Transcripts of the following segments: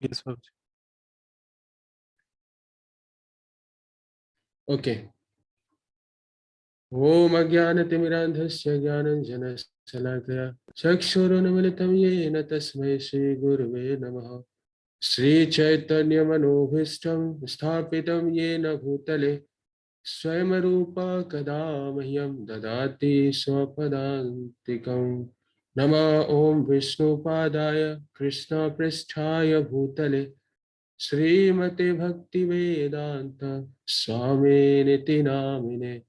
Yes, Babuji. Okay. ओम अज्ञानतिमिरान्धस्य ज्ञानञ्जनशलाकया चक्षुरुन्मिलितं येन तस्मै श्रीगुरुवे नमः। श्रीचैतन्यमनोभीष्टं स्थापितं येन भूतले स्वयं रूपा कदा मह्यं ददाति स्वपदान्तिकम्। नमः ओम विष्णुपादाय कृष्णपृष्ठाय भूतले श्रीमते भक्तिवेदांत स्वामिनिति नामिने।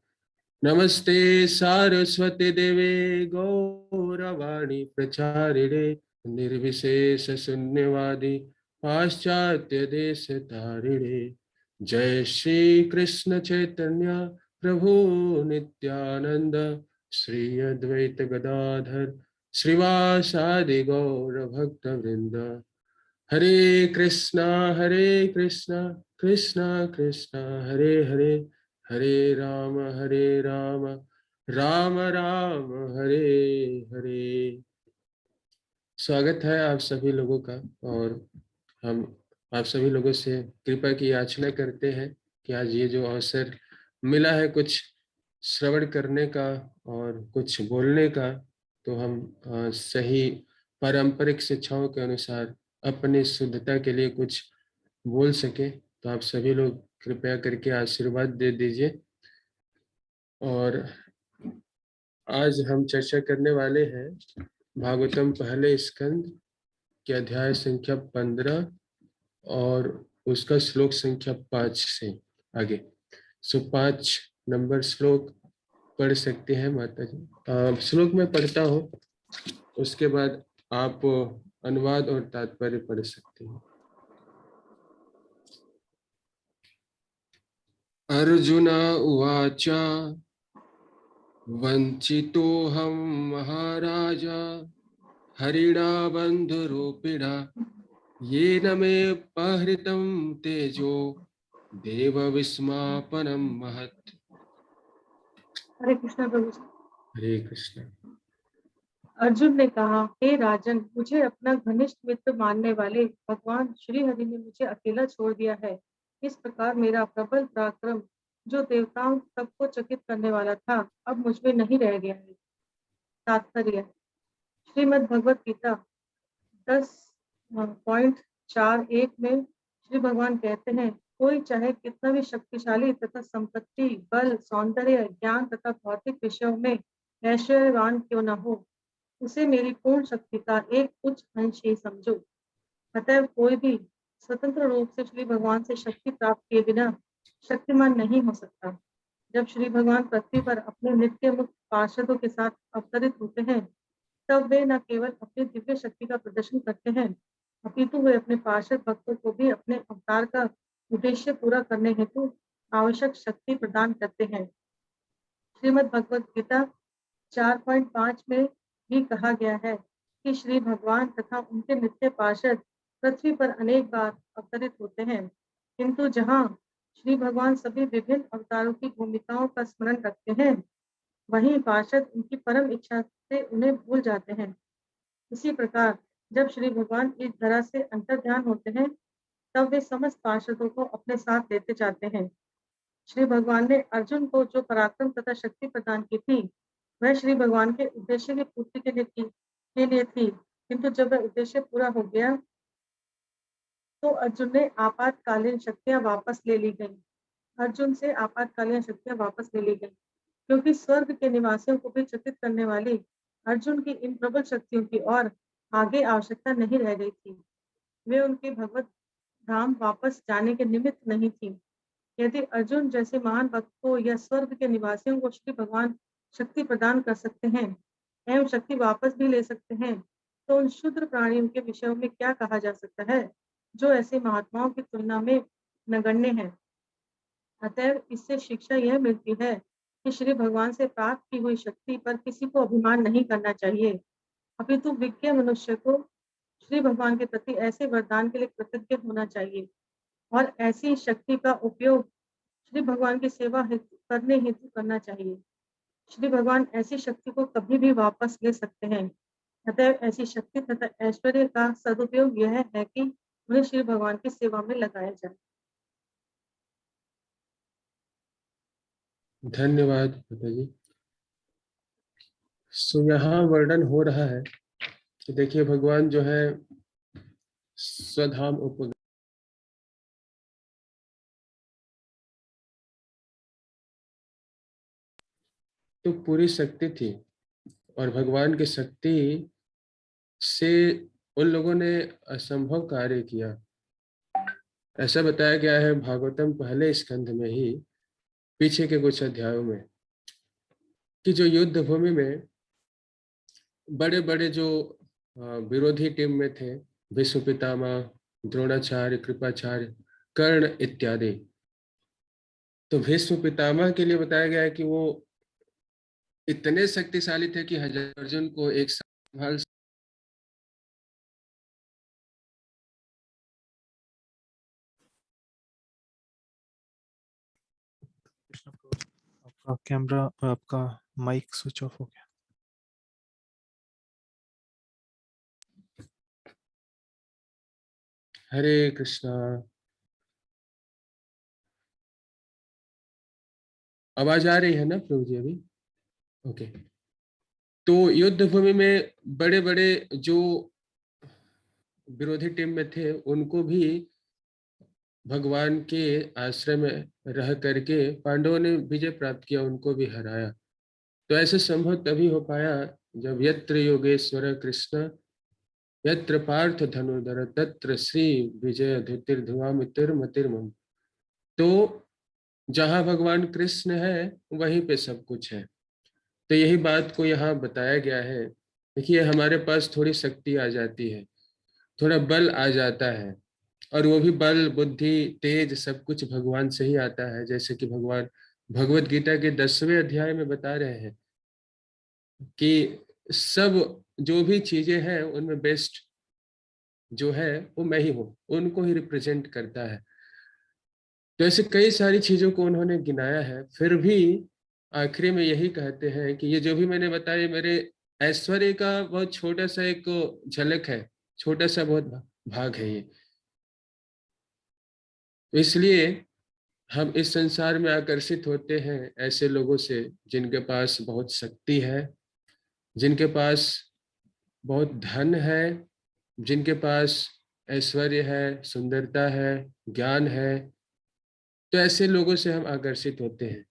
नमस्ते सारस्वती देवे गौरवाणी प्रचारिणे निर्विशेष शून्यवादी पाश्चात्य देश तारिणे। जय श्री कृष्ण चैतन्य प्रभु नित्यानंद श्री अद्वैत गदाधर श्रीवासादि गौर भक्त वृंद। हरे कृष्णा कृष्णा कृष्णा हरे हरे, हरे राम राम राम हरे हरे। स्वागत है आप सभी लोगों का। और हम आप सभी लोगों से कृपा की याचना करते हैं कि आज ये जो अवसर मिला है कुछ श्रवण करने का और कुछ बोलने का, तो हम सही पारंपरिक शिक्षाओं के अनुसार अपनी शुद्धता के लिए कुछ बोल सके। तो आप सभी लोग कृपया करके आशीर्वाद दे दीजिए। और आज हम चर्चा करने वाले हैं भागवतम पहले स्कंद के अध्याय संख्या 15 और उसका श्लोक संख्या 5 से आगे। 5 नंबर श्लोक पढ़ सकते हैं माता जी। श्लोक में पढ़ता हूँ, उसके बाद आप अनुवाद और तात्पर्य पढ़ सकते हैं। अर्जुन उवाच वंचितोऽहं महाराज हरिणा बन्धुरूपिणा येन मे पहृतं तेजो देवविस्मापनं महत्। हरे कृष्णा प्रभु जी। हरे कृष्ण। अर्जुन ने कहा, हे राजन, मुझे अपना घनिष्ठ मित्र मानने वाले भगवान श्री हरि ने मुझे अकेला छोड़ दिया है। इस प्रकार मेरा प्रबल पराक्रम, जो देवताओं सबको चकित करने वाला था, अब मुझ में नहीं रह गया है। तात्पर्य: श्रीमद् भगवत गीता 10.41 में श्री भगवान कहते हैं, कोई चाहे कितना भी शक्तिशाली तथा संपत्ति, बल, सौंदर्य, ज्ञान तथा भौतिक विषयों में ऐश्वर्यवान क्यों न हो, उसे मेरी पूर्ण शक्ति का एक उच्च अंश ही समझो। अतः कोई भी स्वतंत्र रूप से श्री भगवान से शक्ति प्राप्त किए बिना शक्तिमान नहीं हो सकता। जब श्री भगवान पृथ्वी पर अपने नित्य मुक्त पार्षदों के साथ अवतरित होते हैं, तब वे न केवल अपनी दिव्य शक्ति का प्रदर्शन करते हैं, अपितु वे अपने पार्षद भक्तों को भी अपने अवतार का उद्देश्य पूरा करने हेतु आवश्यक शक्ति प्रदान करते हैं। श्रीमद् भगवत गीता 4.5 में भी कहा गया है कि श्री भगवान तथा उनके नित्य पार्षद पृथ्वी पर अनेक बार अवतरित होते हैं, किंतु जहाँ श्री भगवान सभी विभिन्न अवतारों की भूमिकाओं का स्मरण रखते हैं, वहीं पार्षद उनकी परम इच्छा से उन्हें भूल जाते हैं। इसी प्रकार जब श्री भगवान इस धरा से अंतर्ध्यान होते हैं, तब वे समस्त पार्षदों को अपने साथ लेते जाते हैं। श्री भगवान ने अर्जुन को जो पराक्रम तथा शक्ति प्रदान की थी, वह श्री भगवान के उद्देश्य की पूर्ति के लिए थी, किंतु जब वह उद्देश्य पूरा हो गया तो अर्जुन ने आपातकालीन शक्तियां वापस ले ली गई। अर्जुन से आपातकालीन शक्तियां वापस ले ली गई, क्योंकि स्वर्ग के निवासियों को भी चकित करने वाली अर्जुन की इन प्रबल शक्तियों की और आगे आवश्यकता नहीं रह गई थी। वे उनके भगवत धाम वापस जाने के निमित्त नहीं थी। यदि अर्जुन जैसे महान भक्त को या स्वर्ग के निवासियों को श्री भगवान शक्ति प्रदान कर सकते हैं एवं शक्ति वापस भी ले सकते हैं, तो उन क्षुद्र प्राणियों के विषयों में क्या कहा जा सकता है, जो ऐसे महात्माओं की तुलना में नगण्य है। अतएव इससे शिक्षा यह मिलती है कि श्री भगवान से प्राप्त की हुई शक्ति पर किसी को अभिमान नहीं करना चाहिए, अपितु विज्ञ मनुष्य को श्री भगवान के प्रति ऐसे वरदान के लिए कृतज्ञ होना चाहिए और ऐसी शक्ति का उपयोग श्री भगवान की सेवा करने हेतु करना चाहिए। श्री भगवान ऐसी शक्ति को कभी भी वापस ले सकते हैं। अतः ऐसी शक्ति तथा ऐश्वर्य का सदुपयोग यह है कि उन्हें श्री भगवान की सेवा में लगाया जाए। धन्यवाद माता जी। सो यहाँ वर्णन हो रहा है कि देखिए भगवान जो है स्वधाम उप तो पूरी शक्ति थी और भगवान की शक्ति से उन लोगों ने असंभव कार्य किया। ऐसा बताया गया है भागवतम पहले स्कंध में ही, पीछे के कुछ अध्यायों में, कि जो युद्ध भूमि में बड़े बड़े जो विरोधी टीम में थे, भीष्म पितामह, द्रोणाचार्य, कृपाचार्य, कर्ण इत्यादि, तो भीष्म पितामह के लिए बताया गया है कि वो इतने शक्तिशाली थे कि हजार अर्जुन को एक संभाल। कृष्ण प्रभु, आपका कैमरा, आपका माइक स्विच ऑफ हो गया। हरे कृष्णा। आवाज आ रही है ना प्रभु जी अभी? ओके। तो युद्ध भूमि में बड़े बड़े जो विरोधी टीम में थे उनको भी भगवान के आश्रय में रह करके पांडवों ने विजय प्राप्त किया, उनको भी हराया। तो ऐसे संभव तभी हो पाया जब यत्र योगेश्वर कृष्ण यत्र पार्थ धनुधर तत्र श्री विजय धुतिर धुआमितिर मतिर्मम। तो जहाँ भगवान कृष्ण है वहीं पे सब कुछ है। तो यही बात को यहाँ बताया गया है। देखिए हमारे पास थोड़ी शक्ति आ जाती है, थोड़ा बल आ जाता है, और वो भी बल बुद्धि तेज सब कुछ भगवान से ही आता है। जैसे कि भगवान भगवत गीता के 10वें अध्याय में बता रहे हैं कि सब जो भी चीजें हैं उनमें बेस्ट जो है वो मैं ही हूँ, उनको ही रिप्रेजेंट करता है। तो ऐसे कई सारी चीजों को उन्होंने गिनाया है, फिर भी आखिरी में यही कहते हैं कि ये जो भी मैंने बताया मेरे ऐश्वर्य का बहुत छोटा सा एक झलक है, छोटा सा बहुत भाग है ये। तो इसलिए हम इस संसार में आकर्षित होते हैं ऐसे लोगों से जिनके पास बहुत शक्ति है, जिनके पास बहुत धन है, जिनके पास ऐश्वर्य है, सुंदरता है, ज्ञान है। तो ऐसे लोगों से हम आकर्षित होते हैं।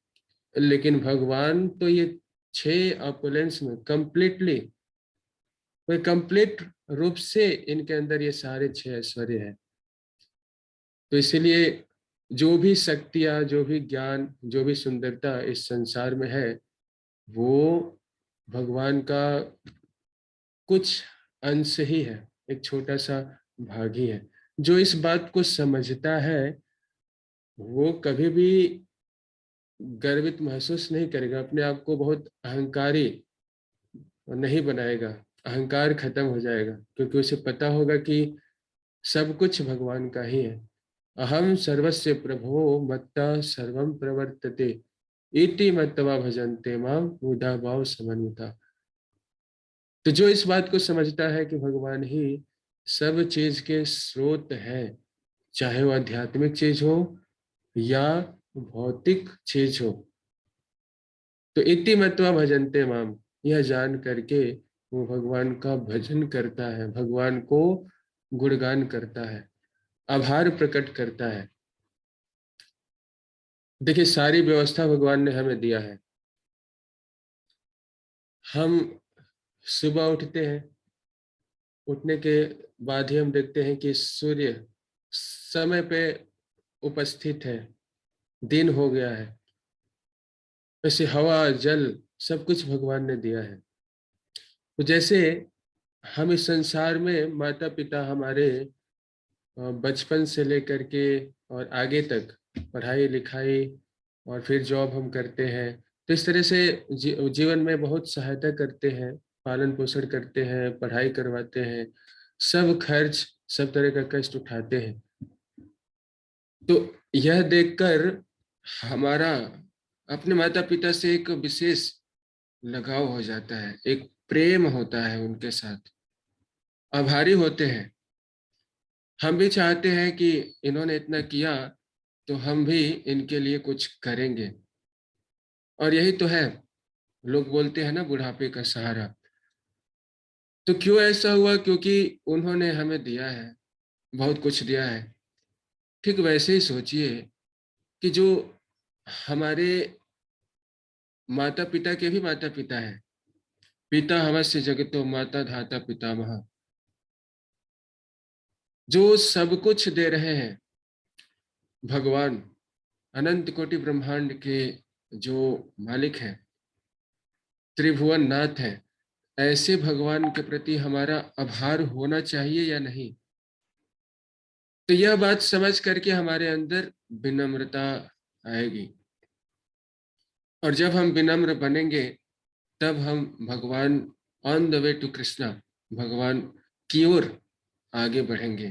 लेकिन भगवान तो ये 6 ऑपुलेंस में कंप्लीटली, कोई कंप्लीट रूप से इनके अंदर ये सारे 6 ऐश्वर्य है। तो इसीलिए जो भी शक्तियाँ, जो भी ज्ञान, जो भी सुंदरता इस संसार में है वो भगवान का कुछ अंश ही है, एक छोटा सा भाग ही है। जो इस बात को समझता है वो कभी भी गर्वित महसूस नहीं करेगा, अपने आप को बहुत अहंकारी नहीं बनाएगा, अहंकार खत्म हो जाएगा, क्योंकि उसे पता होगा कि सब कुछ भगवान का ही है। अहम सर्वस्य प्रभो मत्ता सर्वम प्रवर्तते इति मत्वा भजन्ते माम मुदा भाव समन्विता। तो जो इस बात को समझता है कि भगवान ही सब चीज के स्रोत है, चाहे वो आध्यात्मिक चीज हो या भौतिक चीज हो, तो इति मत्वा भजन्ते माम, यह जान करके वो भगवान का भजन करता है, भगवान को गुणगान करता है, आभार प्रकट करता है। देखिए सारी व्यवस्था भगवान ने हमें दिया है। हम सुबह उठते हैं, उठने के बाद ही हम देखते हैं कि सूर्य समय पे उपस्थित है, दिन हो गया है। वैसे हवा जल सब कुछ भगवान ने दिया है। तो जैसे हम इस संसार में माता पिता हमारे बचपन से लेकर के और आगे तक पढ़ाई लिखाई और फिर जॉब हम करते हैं, तो इस तरह से जीवन में बहुत सहायता करते हैं, पालन पोषण करते हैं, पढ़ाई करवाते हैं, सब खर्च सब तरह का कष्ट उठाते हैं। तो यह देखकर हमारा अपने माता पिता से एक विशेष लगाव हो जाता है, एक प्रेम होता है उनके साथ, आभारी होते हैं। हम भी चाहते हैं कि इन्होंने इतना किया तो हम भी इनके लिए कुछ करेंगे। और यही तो है, लोग बोलते हैं ना बुढ़ापे का सहारा। तो क्यों ऐसा हुआ? क्योंकि उन्होंने हमें दिया है, बहुत कुछ दिया है। ठीक वैसे ही सोचिए कि जो हमारे माता पिता के भी माता पिता है, पिता हमस्य जगतो माता धाता पितामह, जो सब कुछ दे रहे हैं, भगवान अनंत कोटि ब्रह्मांड के जो मालिक हैं, त्रिभुवन नाथ है, ऐसे भगवान के प्रति हमारा आभार होना चाहिए या नहीं? तो यह बात समझ करके हमारे अंदर विनम्रता आएगी, और जब हम विनम्र बनेंगे तब हम भगवान on the way to Krishna, भगवान की ओर आगे बढ़ेंगे।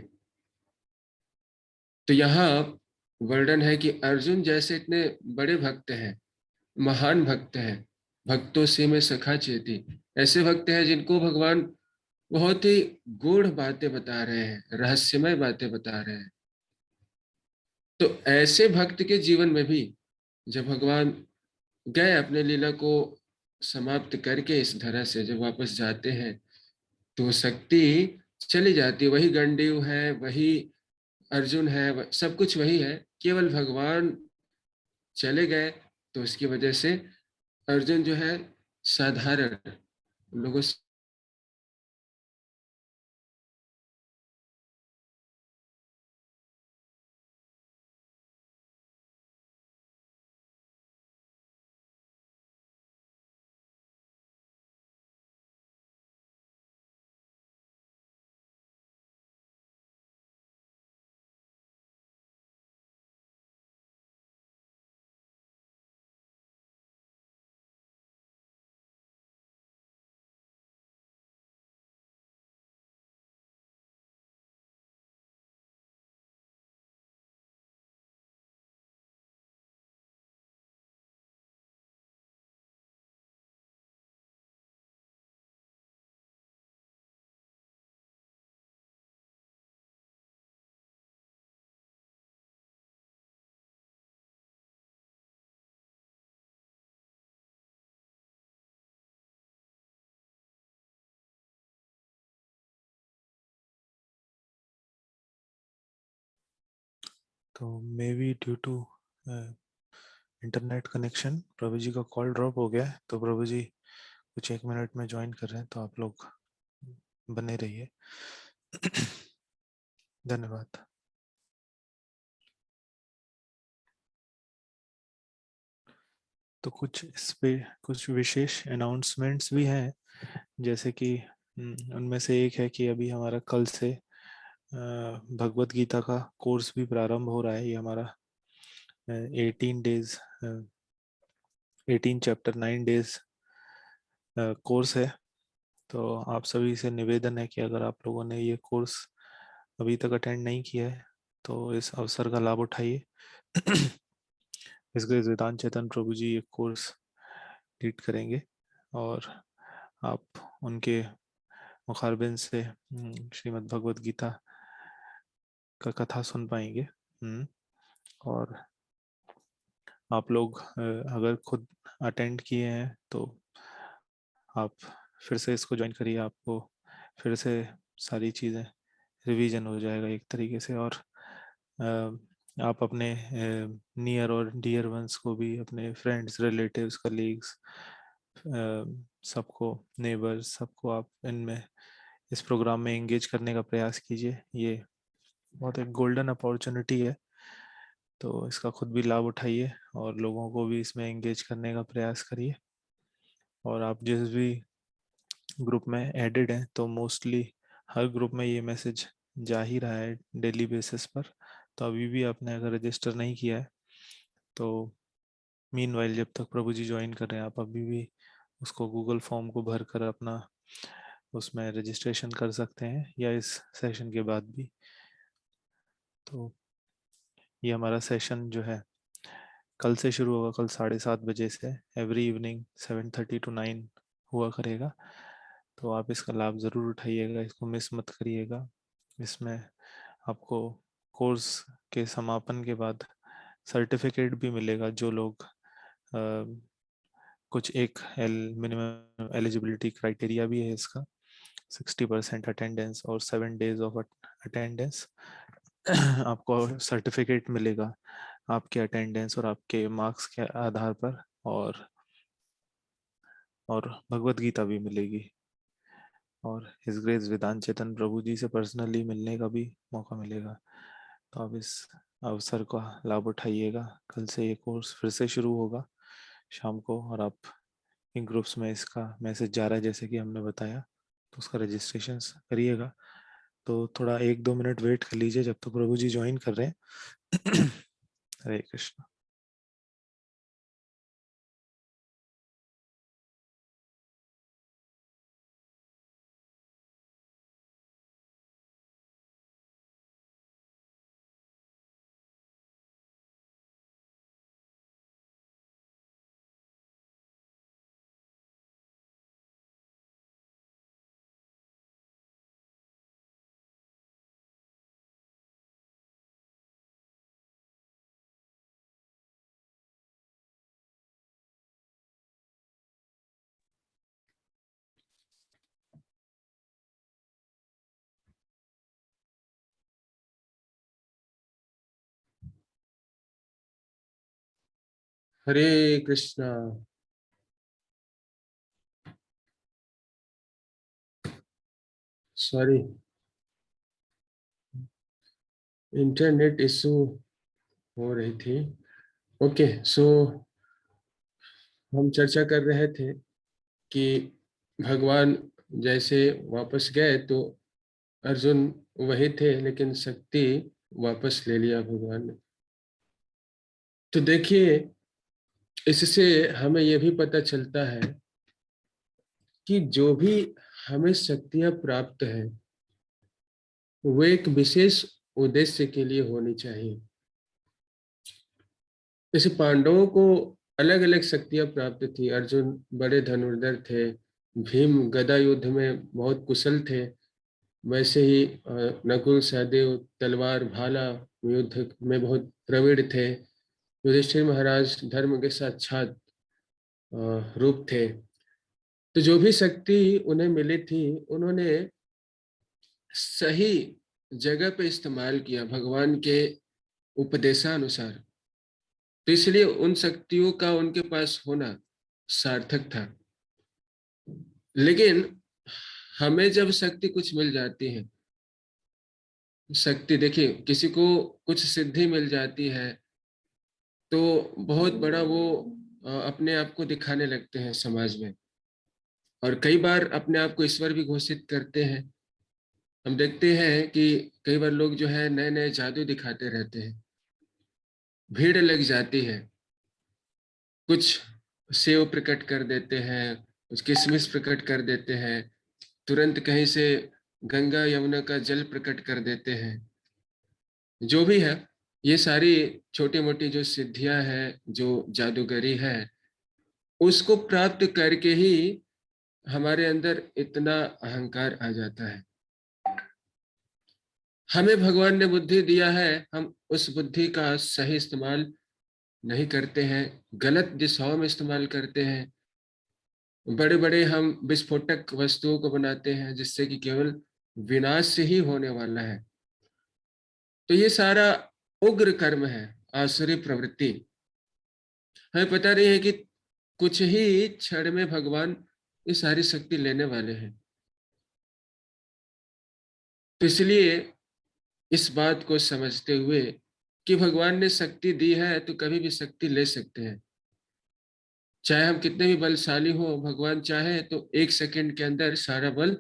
तो यहाँ वर्णन है कि अर्जुन जैसे इतने बड़े भक्त हैं, महान भक्त हैं, भक्तों से में सखा चेती, ऐसे भक्त हैं जिनको भगवान बहुत ही गूढ़ बातें बता रहे हैं, रहस्यमय बातें बता रहे हैं। तो ऐसे भक्त के जीवन में भी जब भगवान गए अपने लीला को समाप्त करके इस धरा से जब वापस जाते हैं, तो शक्ति चली जाती है। वही गंडीव है, वही अर्जुन है, सब कुछ वही है, केवल भगवान चले गए। तो उसकी वजह से अर्जुन जो है साधारण लोगों से तो maybe due to internet connection प्रभु जी का कॉल ड्रॉप हो गया है। तो प्रभु जी कुछ 1 मिनट में ज्वाइन कर रहे हैं, तो आप लोग बने रहिए। धन्यवाद। तो कुछ इस पे कुछ विशेष अनाउंसमेंट्स भी हैं, जैसे कि उनमें से एक है कि अभी हमारा कल से भगवत गीता का कोर्स भी प्रारंभ हो रहा है। ये हमारा 18 डेज 18 चैप्टर 9 डेज कोर्स है। तो आप सभी से निवेदन है कि अगर आप लोगों ने ये कोर्स अभी तक अटेंड नहीं किया है तो इस अवसर का लाभ उठाइए। इसके वेदांत चेतन प्रभु जी ये कोर्स लीड करेंगे और आप उनके मुखारबिन से श्रीमद् भगवत गीता का कथा सुन पाएंगे। और आप लोग अगर खुद अटेंड किए हैं तो आप फिर से इसको ज्वाइन करिए, आपको फिर से सारी चीज़ें रिवीजन हो जाएगा एक तरीके से। और आप अपने नियर और डियर वंस को भी, अपने फ्रेंड्स, रिलेटिव्स, कलीग्स, सबको, नेबर्स, सबको आप इनमें इस प्रोग्राम में एंगेज करने का प्रयास कीजिए। ये बहुत एक गोल्डन अपॉर्चुनिटी है, तो इसका खुद भी लाभ उठाइए और लोगों को भी इसमें एंगेज करने का प्रयास करिए। और आप जिस भी ग्रुप में एडेड हैं तो मोस्टली हर ग्रुप में ये मैसेज जा ही रहा है डेली बेसिस पर। तो अभी भी आपने अगर रजिस्टर नहीं किया है तो मीनवाइल जब तक प्रभु जी ज्वाइन कर रहे हैं आप अभी भी उसको गूगल फॉर्म को भर कर अपना उसमें रजिस्ट्रेशन कर सकते हैं, या इस सेशन के बाद भी। तो ये हमारा सेशन जो है कल से शुरू होगा, कल 7:30 बजे से एवरी इवनिंग 7:30 to 9 हुआ करेगा। तो आप इसका लाभ ज़रूर उठाइएगा, इसको मिस मत करिएगा। इसमें आपको कोर्स के समापन के बाद सर्टिफिकेट भी मिलेगा। जो लोग कुछ एक मिनिमम एलिजिबिलिटी क्राइटेरिया भी है इसका, 60% अटेंडेंस और 7 days ऑफ अटेंडेंस। आपको सर्टिफिकेट मिलेगा आपके अटेंडेंस और आपके मार्क्स के आधार पर, और भगवत गीता भी मिलेगी, और हिज ग्रेस वेदांत चेतन प्रभु जी से पर्सनली मिलने का भी मौका मिलेगा। तो आप इस अवसर का लाभ उठाइएगा। कल से ये कोर्स फिर से शुरू होगा शाम को, और आप इन ग्रुप्स में इसका मैसेज जा रहा है जैसे कि हमने बताया, तो उसका रजिस्ट्रेशन करिएगा। तो थोड़ा 1-2 मिनट वेट कर लीजिए जब तक प्रभु जी ज्वाइन कर रहे हैं। हरे कृष्ण। हरे कृष्णा। सॉरी, इंटरनेट इशू हो रही थी। ओके, सो हम चर्चा कर रहे थे कि भगवान जैसे वापस गए तो अर्जुन वही थे, लेकिन शक्ति वापस ले लिया भगवान ने। तो देखिए, इससे हमें यह भी पता चलता है कि जो भी हमें शक्तियां प्राप्त है वो एक विशेष उद्देश्य के लिए होनी चाहिए। जैसे पांडवों को अलग अलग शक्तियां प्राप्त थी। अर्जुन बड़े धनुर्धर थे, भीम गदा युद्ध में बहुत कुशल थे, वैसे ही नकुल सहदेव तलवार भाला युद्ध में बहुत प्रवीण थे। युधिष्ठिर महाराज धर्म के साक्षात रूप थे। तो जो भी शक्ति उन्हें मिली थी उन्होंने सही जगह पे इस्तेमाल किया भगवान के उपदेशानुसार। तो इसलिए उन शक्तियों का उनके पास होना सार्थक था। लेकिन हमें जब शक्ति कुछ मिल जाती है, शक्ति देखिए किसी को कुछ सिद्धि मिल जाती है तो बहुत बड़ा वो अपने आप को दिखाने लगते हैं समाज में, और कई बार अपने आप को ईश्वर भी घोषित करते हैं। हम देखते हैं कि कई बार लोग जो है नए नए जादू दिखाते रहते हैं, भीड़ लग जाती है, कुछ सेव प्रकट कर देते हैं, कुछ किशमिश प्रकट कर देते हैं, तुरंत कहीं से गंगा यमुना का जल प्रकट कर देते हैं। जो भी है, ये सारी छोटी मोटी जो सिद्धियां हैं, जो जादूगरी है, उसको प्राप्त करके ही हमारे अंदर इतना अहंकार आ जाता है। हमें भगवान ने बुद्धि दिया है, हम उस बुद्धि का सही इस्तेमाल नहीं करते हैं, गलत दिशाओं में इस्तेमाल करते हैं। बड़े बड़े हम विस्फोटक वस्तुओं को बनाते हैं जिससे कि केवल विनाश ही होने वाला है। तो ये सारा उग्र कर्म है, आसुरी प्रवृत्ति। हमें पता नहीं है कि कुछ ही क्षण में भगवान ये सारी शक्ति लेने वाले हैं। तो इसलिए इस बात को समझते हुए कि भगवान ने शक्ति दी है तो कभी भी शक्ति ले सकते हैं। चाहे हम कितने भी बलशाली हो, भगवान चाहे तो 1 सेकंड के अंदर सारा बल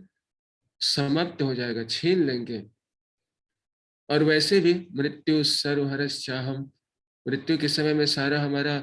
समाप्त हो जाएगा, छीन लेंगे। और वैसे भी मृत्यु सर्वहरस चाहम, मृत्यु के समय में सारा हमारा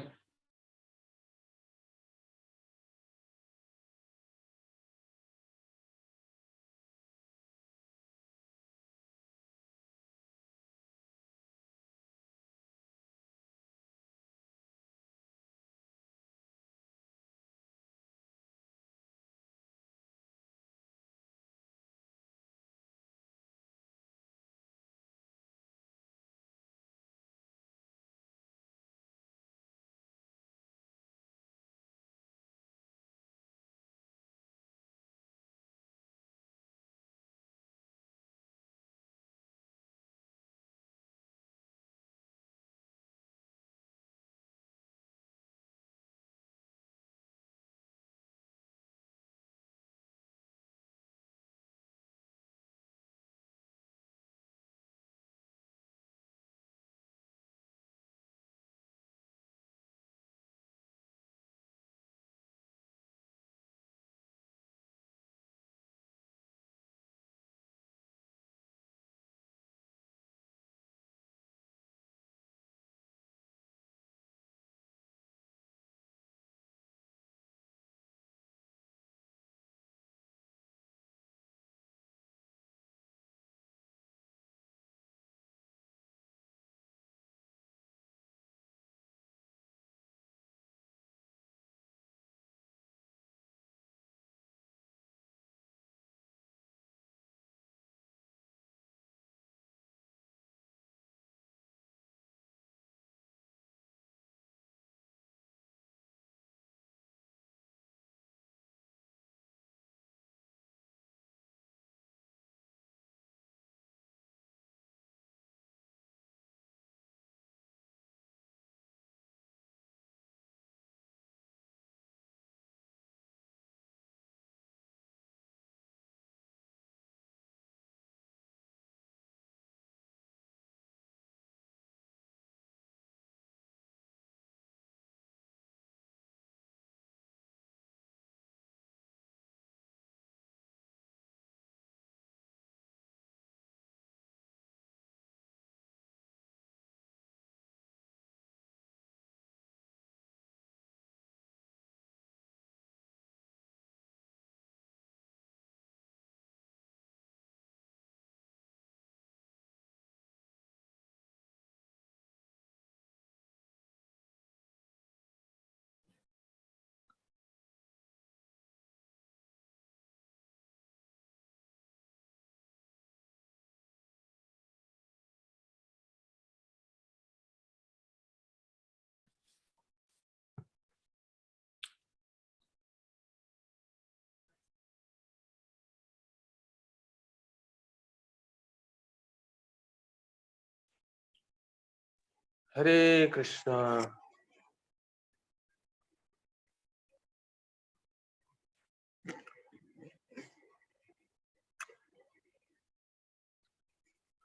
हरे कृष्णा।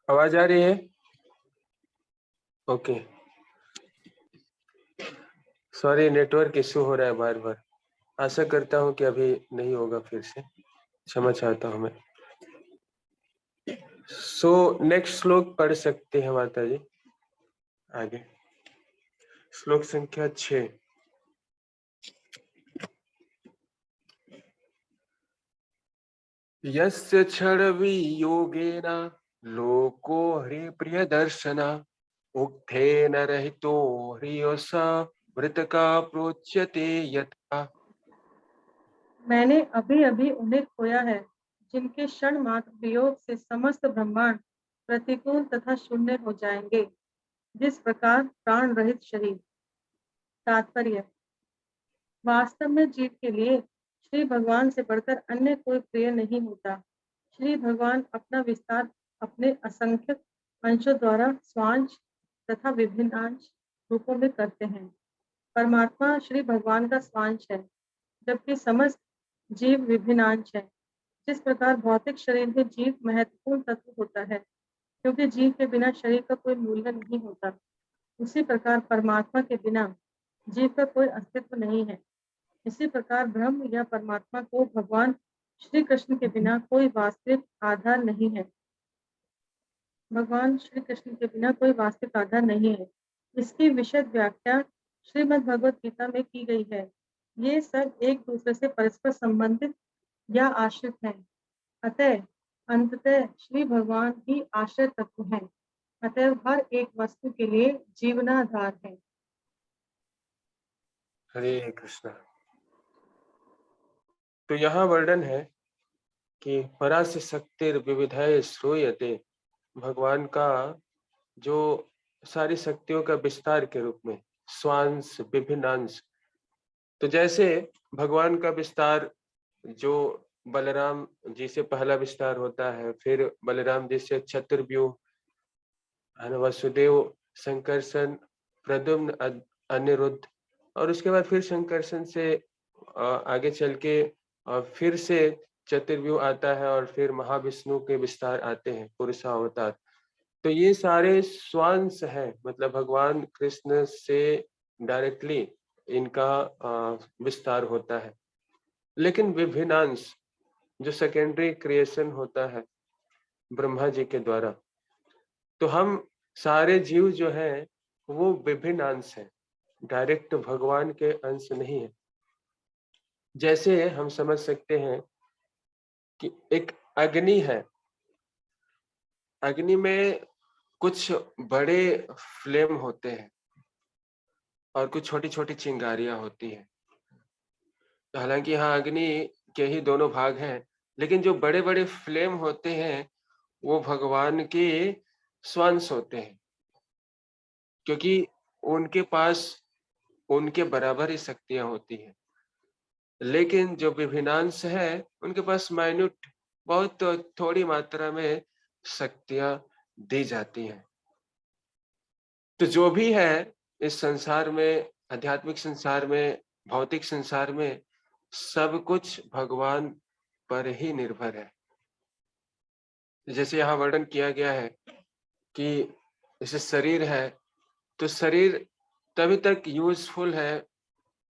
आवाज आ रही है? ओके, सॉरी नेटवर्क इशू हो रहा है बार बार। आशा करता हूँ कि अभी नहीं होगा, फिर से क्षमा चाहता हूँ मैं। सो नेक्स्ट श्लोक पढ़ सकते हैं माता जी आगे। श्लोक संख्या 6। यस्य क्षणवियोगेन लोको हरिप्रिय दर्शना उक्थेन रहितो ह्रियोस मृतका प्रोच्यते यथा। मैंने अभी अभी उन्हें खोया है, जिनके क्षण मात्र वियोग से समस्त ब्रह्मांड प्रतिकूल तथा शून्य हो जाएंगे, जिस प्रकार प्राण रहित शरीर। तात्पर्य: वास्तव में जीव के लिए श्री भगवान से बढ़कर अन्य कोई प्रिय नहीं होता। श्री भगवान अपना विस्तार अपने असंख्य अंशों द्वारा स्वांश तथा विभिन्नांश रूपों में करते हैं। परमात्मा श्री भगवान का स्वांश है, जबकि समस्त जीव विभिन्नांश है। जिस प्रकार भौतिक शरीर में जीव महत्वपूर्ण तत्व होता है, क्योंकि जीव के बिना शरीर का कोई मूल्य नहीं होता, उसी प्रकार परमात्मा के बिना जीव का कोई अस्तित्व नहीं है। इसी प्रकार ब्रह्म या परमात्मा को भगवान श्री कृष्ण के बिना कोई वास्तविक आधार नहीं है। भगवान श्री कृष्ण के बिना कोई वास्तविक आधार नहीं है। इसकी विशद व्याख्या श्रीमद् भगवत गीता में की गई है। ये सब एक दूसरे से परस्पर संबंधित या आश्रित हैं। अतः अंततः श्री भगवान ही आश्रय तत्व हैं। अतः हर एक वस्तु के लिए जीवनाधार है। हरे कृष्णा। तो यहाँ वर्णन है कि परास्य शक्तिर विविधय श्रूयते, भगवान का जो सारी शक्तियों का विस्तार के रूप में स्वांश विभिन्न अंश। तो जैसे भगवान का विस्तार जो बलराम जी से पहला विस्तार होता है, फिर बलराम जी से चतुर्व्यूह, वसुदेव, शंकरसन, प्रद्युम्न, अनिरुद्ध, और उसके बाद फिर शंकरसन से आगे चल के फिर से चतुर्व्यूह आता है, और फिर महाविष्णु के विस्तार आते हैं, पुरुषावतार। तो ये सारे स्वांश हैं, मतलब भगवान कृष्ण से डायरेक्टली इनका विस्तार होता है। लेकिन विभिन्नांश जो सेकेंडरी क्रिएशन होता है ब्रह्मा जी के द्वारा, तो हम सारे जीव जो हैं वो विभिन्न अंश हैं, डायरेक्ट भगवान के अंश नहीं है। जैसे हम समझ सकते हैं कि एक अग्नि है, अग्नि में कुछ बड़े फ्लेम होते हैं और कुछ छोटी छोटी चिंगारियां होती हैं। तो हालांकि यहाँ अग्नि के ही दोनों भाग हैं, लेकिन जो बड़े बड़े फ्लेम होते हैं वो भगवान के स्वांश होते हैं, क्योंकि उनके पास उनके बराबर ही शक्तियां होती हैं। लेकिन जो विभिन्नांश है उनके पास माइन्यूट, बहुत थोड़ी मात्रा में शक्तियां दी जाती हैं। तो जो भी है इस संसार में, आध्यात्मिक संसार में, भौतिक संसार में, सब कुछ भगवान पर ही निर्भर है। जैसे यहाँ वर्णन किया गया है कि जैसे शरीर है, तो शरीर तभी तक यूजफुल है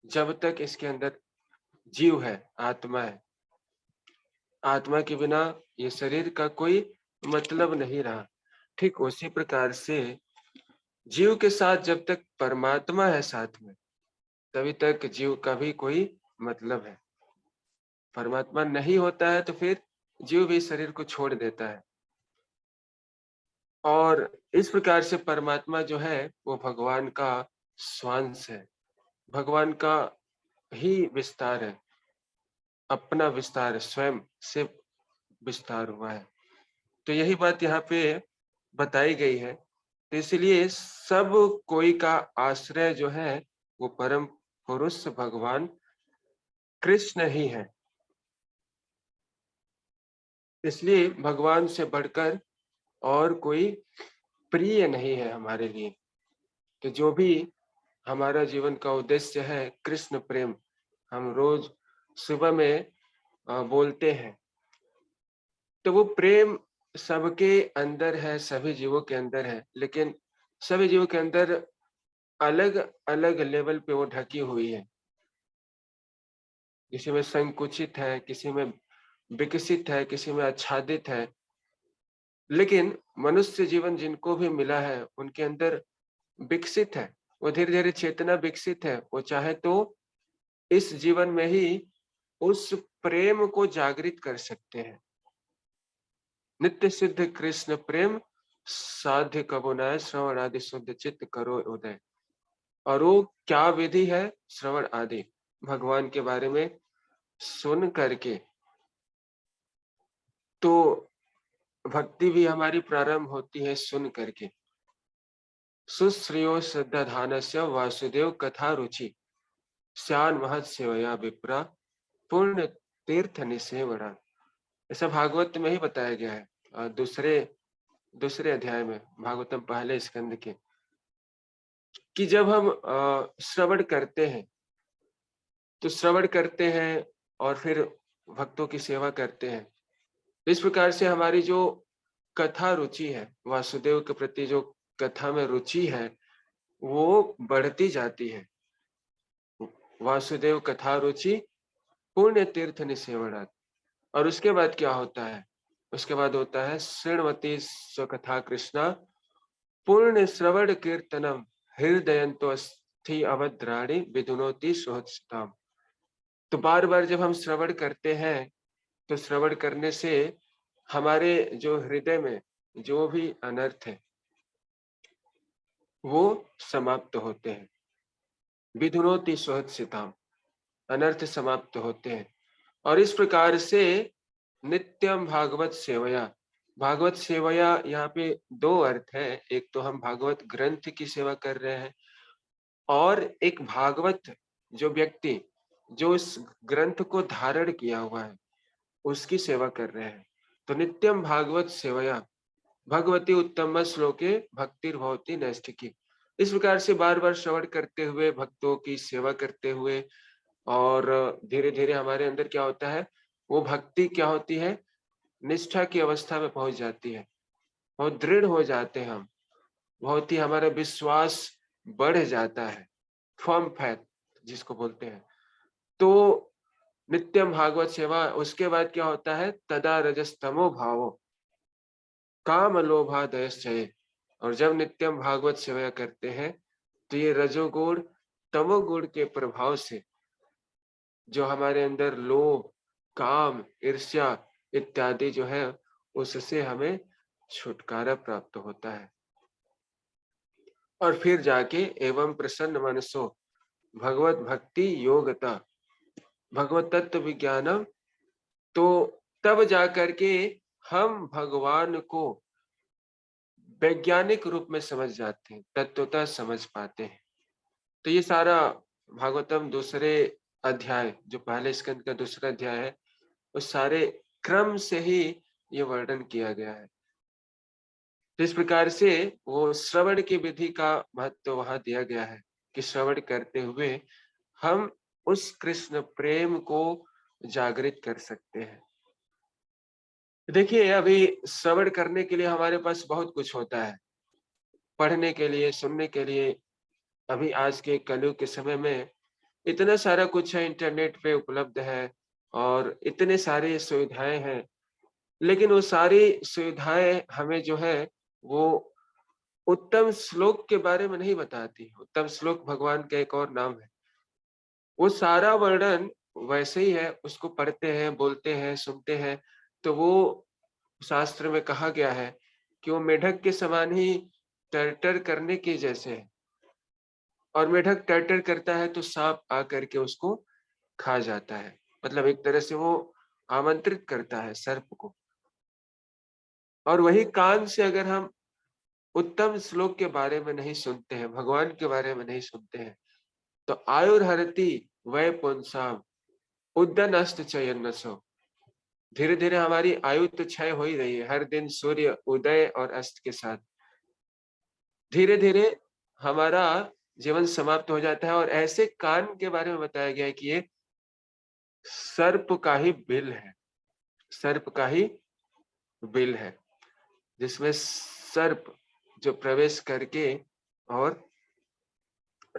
जब तक इसके अंदर जीव है, आत्मा है। आत्मा के बिना ये शरीर का कोई मतलब नहीं रहा। ठीक उसी प्रकार से जीव के साथ जब तक परमात्मा है साथ में, तभी तक जीव का भी कोई मतलब है। परमात्मा नहीं होता है तो फिर जीव भी शरीर को छोड़ देता है। और इस प्रकार से परमात्मा जो है वो भगवान का स्वांश है, भगवान का ही विस्तार है, अपना विस्तार स्वयं से विस्तार हुआ है। तो यही बात यहाँ पे बताई गई है। तो इसलिए सब कोई का आश्रय जो है वो परम पुरुष भगवान कृष्ण ही है। इसलिए भगवान से बढ़कर और कोई प्रिय नहीं है हमारे लिए। तो जो भी हमारा जीवन का उद्देश्य है कृष्ण प्रेम, हम रोज सुबह में बोलते हैं, तो वो प्रेम सबके अंदर है, सभी जीवों के अंदर है, लेकिन सभी जीवों के अंदर अलग अलग लेवल पे वो ढकी हुई है। किसी में संकुचित है, किसी में विकसित है, किसी में आच्छादित है, लेकिन मनुष्य जीवन जिनको भी मिला है उनके अंदर विकसित है। वो धीरे धीरे चेतना विकसित है, वो चाहे तो इस जीवन में ही उस प्रेम को जागृत कर सकते हैं। नित्य सिद्ध कृष्ण प्रेम साध्य कबो नाय, श्रवण आदि शुद्ध चित्त करो उदय। और वो क्या विधि है? श्रवण आदि, भगवान के बारे में सुन करके तो भक्ति भी हमारी प्रारंभ होती है सुन करके। सुश्रियो श्रद्धाधानस्य वासुदेव कथा रुचि, श्यान महत सेवया विप्रा पूर्ण तीर्थ निसेवना। ऐसा भागवत में ही बताया गया है, दूसरे अध्याय में, भागवतम पहले स्कंद के, कि जब हम श्रवण करते हैं तो श्रवण करते हैं और फिर भक्तों की सेवा करते हैं। इस प्रकार से हमारी जो कथा रुचि है, वासुदेव के प्रति जो कथा में रुचि है, वो बढ़ती जाती है। वासुदेव कथा रुचि पुण्य तीर्थ निसेवनात्। और उसके बाद क्या होता है? उसके बाद होता है शृण्वती स्वकथा कृष्णा पूर्ण श्रवण कीर्तनम हृदयंतो स्थि अवद्राणि विधुनोति सुहृत्सताम। तो बार बार जब हम श्रवण करते हैं तो श्रवण करने से हमारे जो हृदय में जो भी अनर्थ है वो समाप्त होते हैं। विधुनोति सुहृत्सताम, अनर्थ समाप्त होते हैं। और इस प्रकार से नित्यम भागवत सेवया, भागवत सेवया यहाँ पे दो अर्थ है। एक तो हम भागवत ग्रंथ की सेवा कर रहे हैं, और एक भागवत जो व्यक्ति जो इस ग्रंथ को धारण किया हुआ है उसकी सेवा कर रहे हैं। तो नित्यम भागवत सेवया भगवती उत्तम श्लोके भक्तिर्भवति नैष्ठिकी। इस प्रकार से बार बार श्रवण करते हुए, भक्तों की सेवा करते हुए, और धीरे धीरे हमारे अंदर क्या होता है, वो भक्ति क्या होती है, निष्ठा की अवस्था में पहुंच जाती है। बहुत दृढ़ हो जाते हैं हम, बहुत ही हमारा विश्वास बढ़ जाता है, फर्म फैथ जिसको बोलते हैं। तो नित्यम भागवत सेवा, उसके बाद क्या होता है, तदा रजस्तमो भावो काम लोभादयश्चये। और जब नित्यम भागवत सेवा करते हैं तो ये रजोगुण तमोगुण के प्रभाव से जो हमारे अंदर लोभ, काम, ईर्ष्या इत्यादि जो है, उससे हमें छुटकारा प्राप्त होता है। और फिर जाके एवं प्रसन्न मनसो भगवत भक्ति योगता भगवत तत्व विज्ञानम, तो तब जाकर के हम भगवान को वैज्ञानिक रूप में समझ जाते हैं, तत्वतः समझ पाते हैं। तो ये सारा भागवतम दूसरे अध्याय, जो पहले स्कंद का दूसरा अध्याय है, उस सारे क्रम से ही ये वर्णन किया गया है। तो इस प्रकार से वो श्रवण की विधि का महत्व वहां दिया गया है कि श्रवण करते हुए हम उस कृष्ण प्रेम को जागृत कर सकते हैं। देखिए, अभी श्रवण करने के लिए हमारे पास बहुत कुछ होता है, पढ़ने के लिए, सुनने के लिए। अभी आज के कलयुग के समय में इतना सारा कुछ है, इंटरनेट पे उपलब्ध है और इतने सारे सुविधाएं हैं, लेकिन वो सारी सुविधाएं हमें जो है वो उत्तम श्लोक के बारे में नहीं बताती। उत्तम श्लोक भगवान का एक और नाम है। वो सारा वर्णन वैसे ही है, उसको पढ़ते हैं, बोलते हैं, सुनते हैं, तो वो शास्त्र में कहा गया है कि वो मेढक के समान ही टर्टर करने के जैसे है। और मेढक टर्टर करता है तो सांप आकर के उसको खा जाता है, मतलब एक तरह से वो आमंत्रित करता है सर्प को। और वही कान से अगर हम उत्तम श्लोक के बारे में नहीं सुनते हैं, भगवान के बारे में नहीं सुनते हैं, तो आयुर्हरति वै पुंसाम उद्दन अस्त चयन्नसो। धीरे धीरे हमारी आयु तो क्षय हो ही रही है, हर दिन सूर्य उदय और अस्त के साथ। धीरे धीरे हमारा जीवन समाप्त हो जाता है। और ऐसे कान के बारे में बताया गया है कि ये सर्प का ही बिल है, सर्प का ही बिल है, जिसमें सर्प जो प्रवेश करके और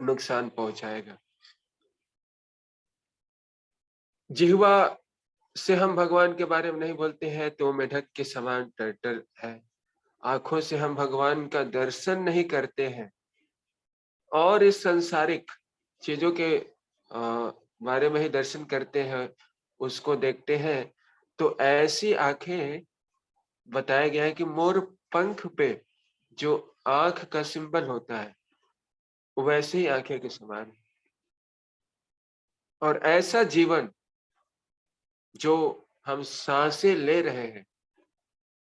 नुकसान पहुंचाएगा। जिह्वा से हम भगवान के बारे में नहीं बोलते हैं तो मेढक के समान टर्टल है। आंखों से हम भगवान का दर्शन नहीं करते हैं और इस सांसारिक चीजों के बारे में ही दर्शन करते हैं, उसको देखते हैं, तो ऐसी आंखें बताया गया है कि मोर पंख पे जो आंख का सिंबल होता है वैसे ही आंखें के समान है। और ऐसा जीवन जो हम सांसें ले रहे हैं,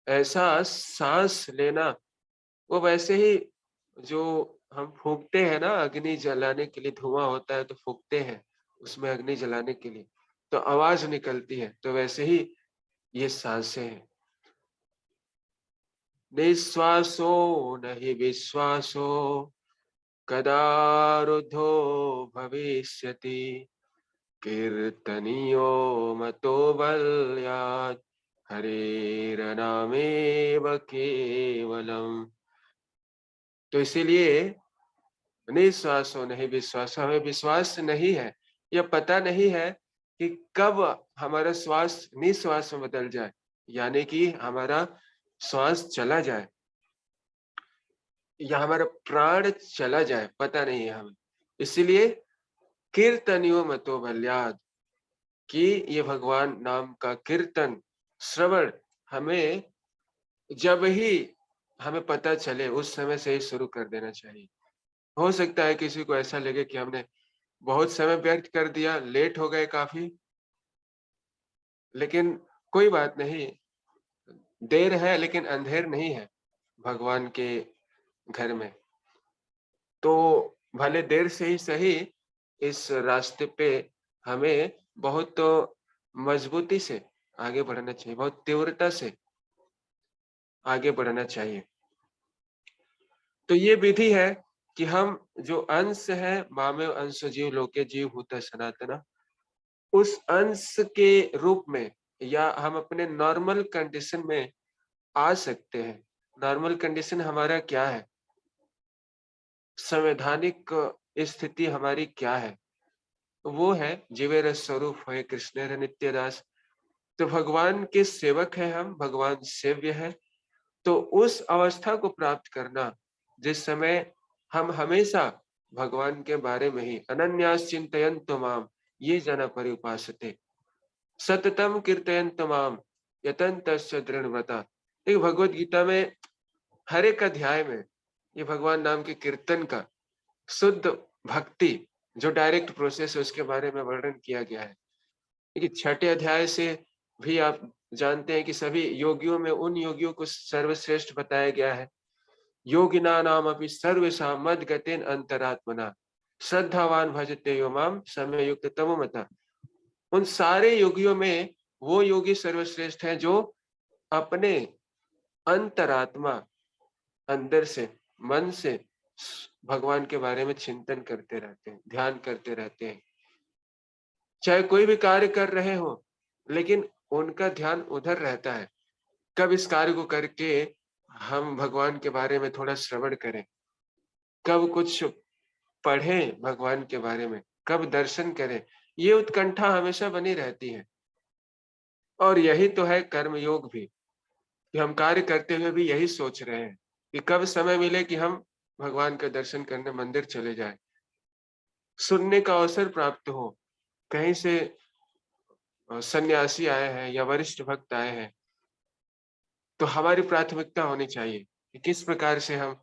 ऐसा सांस लेना वो वैसे ही जो हम फूंकते हैं ना, अग्नि जलाने के लिए धुआं होता है तो फूंकते हैं उसमें अग्नि जलाने के लिए तो आवाज निकलती है, तो वैसे ही ये सांसें हैं। निश्वासो नहीं विश्वासो कदा रुद्धो भविष्यति कीर्तनीयो मतो बल्यात् हरेरनामेव केवलम। तो इसीलिए निश्वासो नहीं विश्वास, हमें विश्वास नहीं है, यह पता नहीं है कि कब हमारा श्वास निश्वास में बदल जाए, यानी कि हमारा श्वास चला जाए या हमारा प्राण चला जाए, पता नहीं है हमें। इसीलिए कीर्तनियो मतो बल्याद, कि ये भगवान नाम का कीर्तन श्रवण हमें जब ही हमें पता चले उस समय से ही शुरू कर देना चाहिए। हो सकता है किसी को ऐसा लगे कि हमने बहुत समय व्यर्थ कर दिया, लेट हो गए काफी, लेकिन कोई बात नहीं, देर है लेकिन अंधेर नहीं है भगवान के घर में। तो भले देर से ही सही, इस रास्ते पे हमें बहुत तो मजबूती से आगे बढ़ना चाहिए, बहुत तीव्रता से आगे बढ़ना चाहिए। तो ये विधि है कि हम जो अंश है, मामेव अंश जीव लोके जीव भूत सनातना, उस अंश के रूप में या हम अपने नॉर्मल कंडीशन में आ सकते हैं। नॉर्मल कंडीशन हमारा क्या है, संवैधानिक स्थिति हमारी क्या है, वो है जीवेर स्वरूप है कृष्ण नित्य दास। तो भगवान के सेवक है हम, भगवान सेव्य है। तो उस अवस्था को प्राप्त करना जिस समय हम हमेशा भगवान के बारे में ही अनन्यास चिंतयन्तो माम ये जना परिउपासते सततम कीर्तयन्तो माम यतन्तस्य दृढ़व्रता। देखिए भगवत गीता में हर एक अध्याय में ये भगवान नाम के कीर्तन का शुद्ध भक्ति जो डायरेक्ट प्रोसेस है उसके बारे में वर्णन किया गया है। देखिए छठे अध्याय से भी आप जानते हैं कि सभी योगियों में उन योगियों को सर्वश्रेष्ठ बताया गया है। योगिना नाम अपि सर्वेषां मद्गतेन अंतरात्मना श्रद्धावान भजते यो माम समय युक्त तमोमता। उन सारे योगियों में वो योगी सर्वश्रेष्ठ है जो अपने अंतरात्मा, अंदर से, मन से भगवान के बारे में चिंतन करते रहते हैं, ध्यान करते रहते हैं। चाहे कोई भी कार्य कर रहे हो लेकिन उनका ध्यान उधर रहता है, कब इस कार्य को करके हम भगवान के बारे में थोड़ा श्रवण करें, कब कुछ पढ़ें भगवान के बारे में, कब दर्शन करें, ये उत्कंठा हमेशा बनी रहती है। और यही तो है कर्म योग भी, कि हम कार्य करते हुए भी यही सोच रहे हैं कि कब समय मिले कि हम भगवान का दर्शन करने मंदिर चले जाएं, सुनने का अवसर प्राप्त हो, कहीं से सन्यासी आए हैं या वरिष्ठ भक्त आए हैं, तो हमारी प्राथमिकता होनी चाहिए कि किस प्रकार से हम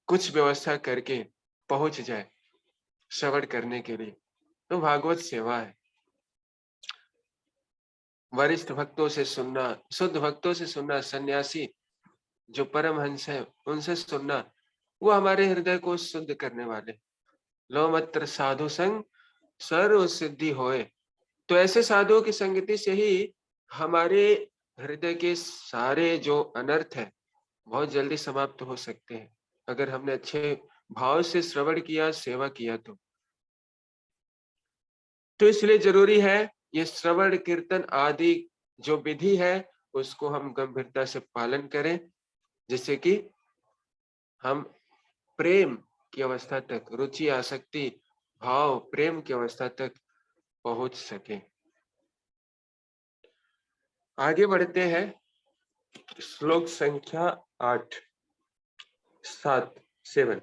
कुछ व्यवस्था करके पहुंच जाए श्रवण करने के लिए। तो भागवत सेवा है, वरिष्ठ भक्तों से सुनना, शुद्ध भक्तों से सुनना, सन्यासी जो परमहंस है उनसे सुनना, वो हमारे हृदय को शुद्ध करने वाले। लो मत्र साधु संग सर्व सिद्धि होए। तो ऐसे साधुओं की संगति से ही हमारे हृदय के सारे जो अनर्थ है बहुत जल्दी समाप्त हो सकते हैं। अगर हमने अच्छे भाव से श्रवण किया, सेवा किया तो इसलिए जरूरी है ये श्रवण कीर्तन आदि जो विधि है उसको हम गंभीरता से पालन करें, जिससे कि हम प्रेम की अवस्था तक, रुचि, आसक्ति, भाव, प्रेम की अवस्था तक पहुंच सके। आगे बढ़ते हैं, श्लोक संख्या 8 7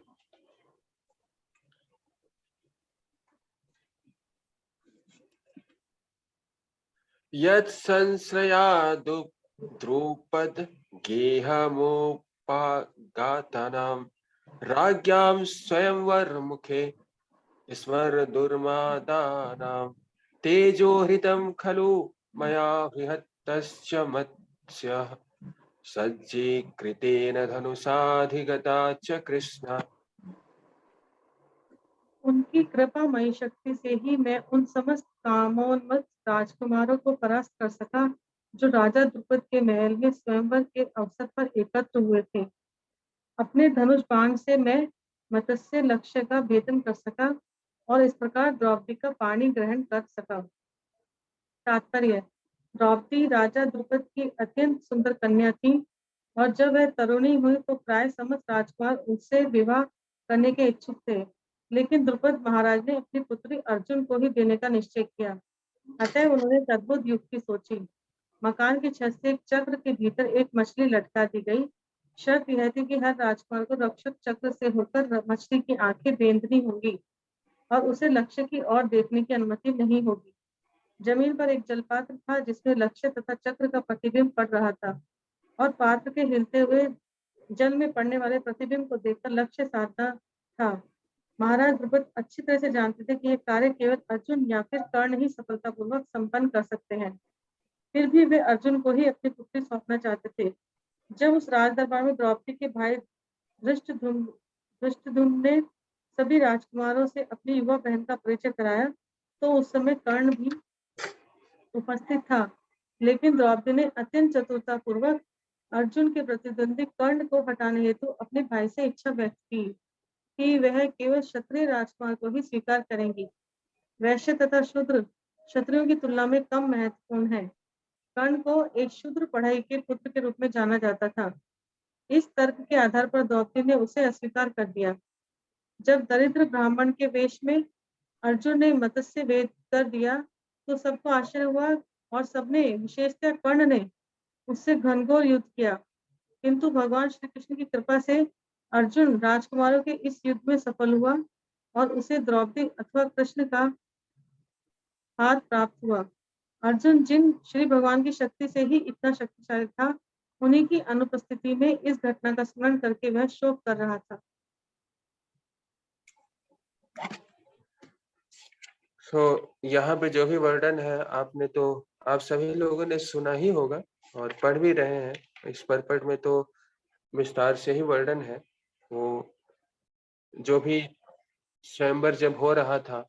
यत् संश्रयादु द्रुपद गेहमुपागातानां राज्ञां स्वयंवर मुखे स्मर दुर्मादानां तेजोहृतं खलु मया बृहत्तश्च मत्स्यः सज्जीकृतेन धनुषाधिगता च कृष्ण। उनकी कृपामयी शक्ति से ही मैं उन समस्त कामोन्मत्त राजकुमारों को परास्त कर सका जो राजा द्रुपद के महल में स्वयंवर के अवसर पर एकत्र हुए थे। अपने धनुष बाण से मैं मत्स्य लक्ष्य का भेदन कर सका और इस प्रकार द्रौपदी का पानी ग्रहण कर सका। तात्पर्य, द्रौपदी राजा द्रुपद की अत्यंत सुंदर कन्या थी और जब वह तरुणी हुई तो प्राय समस्त राजकुमार उससे विवाह करने के इच्छुक थे, लेकिन द्रुपद महाराज ने अपनी पुत्री अर्जुन को ही देने का निश्चय किया। अतः उन्होंने एक अद्भुत युक्ति सोची। मकान की छत से एक चक्र के भीतर एक मछली लटका दी गई। शर्त यह थी कि हर राजकुमार को रक्षक चक्र से होकर मछली की आंखें बेंधनी होंगी और उसे लक्ष्य की ओर देखने की अनुमति नहीं होगी। जमीन पर एक जलपात्र था जिसमें लक्ष्य तथा चक्र का प्रतिबिंब पड़ रहा था और पात्र के हिलते हुए जल में पड़ने वाले प्रतिबिंब को देखकर लक्ष्य साधना था। महाराज द्रुपद अच्छी तरह से जानते थे कि यह कार्य केवल अर्जुन या फिर कर्ण ही सफलतापूर्वक संपन्न कर सकते हैं। फिर भी वे अर्जुन को ही अपनी पुत्री सौंपना चाहते थे। जब उस राज दरबार में द्रौपदी के भाई धृष्टद्युम्न ने सभी राजकुमारों से अपनी युवा बहन का परिचय कराया तो उस समय कर्ण भी उपस्थित था, लेकिन द्रौपदी ने अत्यंत चतुरता पूर्वक अर्जुन के प्रतिद्वंदी कर्ण को हटाने हेतु अपने भाई से इच्छा व्यक्त की कि वह केवल क्षत्रिय राजकुमार को ही स्वीकार करेंगी। वैश्य तथा शूद्र क्षत्रियों की तुलना में कम महत्वपूर्ण है। कर्ण को एक शूद्र पढ़ाई के पुत्र के रूप में जाना जाता था। इस तर्क के आधार पर द्रौपदी ने उसे अस्वीकार कर दिया। जब दरिद्र ब्राह्मण के वेश में अर्जुन ने मत्स्य वेद कर दिया तो सबको आश्चर्य हुआ और सबने, विशेषतः कर्ण ने, उससे घनघोर युद्ध किया। किंतु भगवान श्री कृष्ण की कृपा से अर्जुन राजकुमारों के इस युद्ध में सफल हुआ और उसे द्रौपदी अथवा कृष्ण का हाथ प्राप्त हुआ। अर्जुन जिन श्री भगवान की शक्ति से ही इतना शक्तिशाली था, उन्हीं की अनुपस्थिति में इस घटना का स्मरण करके वह शोक कर रहा था। यहाँ पे जो भी वर्णन है आप सभी लोगों ने सुना ही होगा और पढ़ भी रहे हैं। इस परपट में तो विस्तार से ही वर्णन है। वो जो भी स्वयंवर जब हो रहा था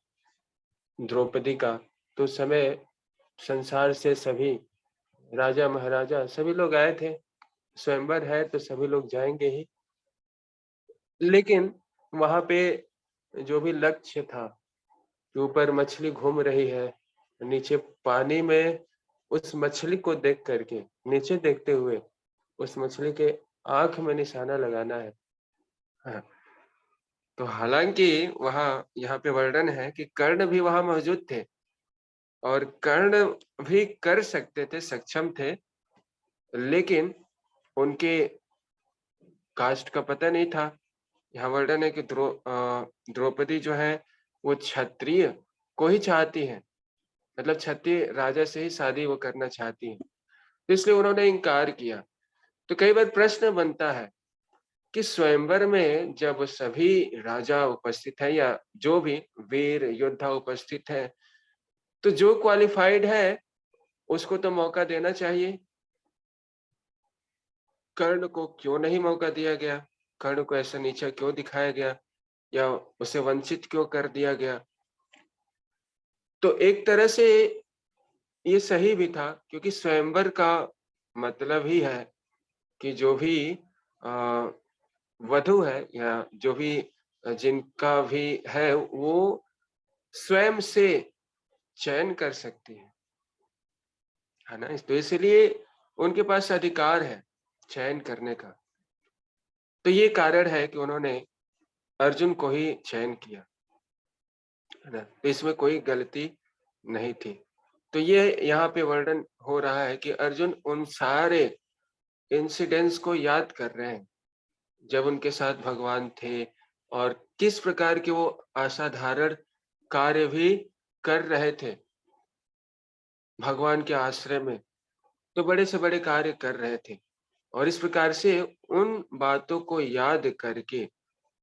द्रौपदी का, तो उस समय संसार से सभी राजा महाराजा सभी लोग आए थे। स्वयंवर है तो सभी लोग जाएंगे ही, लेकिन वहां पे जो भी लक्ष्य था कि ऊपर मछली घूम रही है, नीचे पानी में उस मछली को देख करके, नीचे देखते हुए उस मछली के आंख में निशाना लगाना है। हाँ। तो हालांकि यहाँ पे वर्णन है कि कर्ण भी वहां मौजूद थे और कर्ण भी कर सकते थे, सक्षम थे, लेकिन उनके कास्ट का पता नहीं था। यहाँ वर्णन है कि द्रौपदी जो है वो क्षत्रिय को ही चाहती है, मतलब क्षत्रिय राजा से ही शादी वो करना चाहती है, तो इसलिए उन्होंने इनकार किया। तो कई बार प्रश्न बनता है कि स्वयंवर में जब सभी राजा उपस्थित है या जो भी वीर योद्धा उपस्थित है, तो जो क्वालिफाइड है उसको तो मौका देना चाहिए। कर्ण को क्यों नहीं मौका दिया गया? कर्ण को ऐसा नीचा क्यों दिखाया गया या उसे वंचित क्यों कर दिया गया? तो एक तरह से ये सही भी था, क्योंकि स्वयंवर का मतलब ही है कि जो भी वधु है या जो भी जिनका भी है वो स्वयं से चयन कर सकती है ना। तो इसलिए उनके पास अधिकार है चयन करने का। तो ये कारण है कि उन्होंने अर्जुन को ही चयन किया, है ना। तो इसमें कोई गलती नहीं थी। तो ये यहाँ पे वर्णन हो रहा है कि अर्जुन उन सारे इंसिडेंट्स को याद कर रहे हैं जब उनके साथ भगवान थे, और किस प्रकार के वो असाधारण कार्य भी कर रहे थे भगवान के आश्रय में। तो बड़े से बड़े कार्य कर रहे थे, और इस प्रकार से उन बातों को याद करके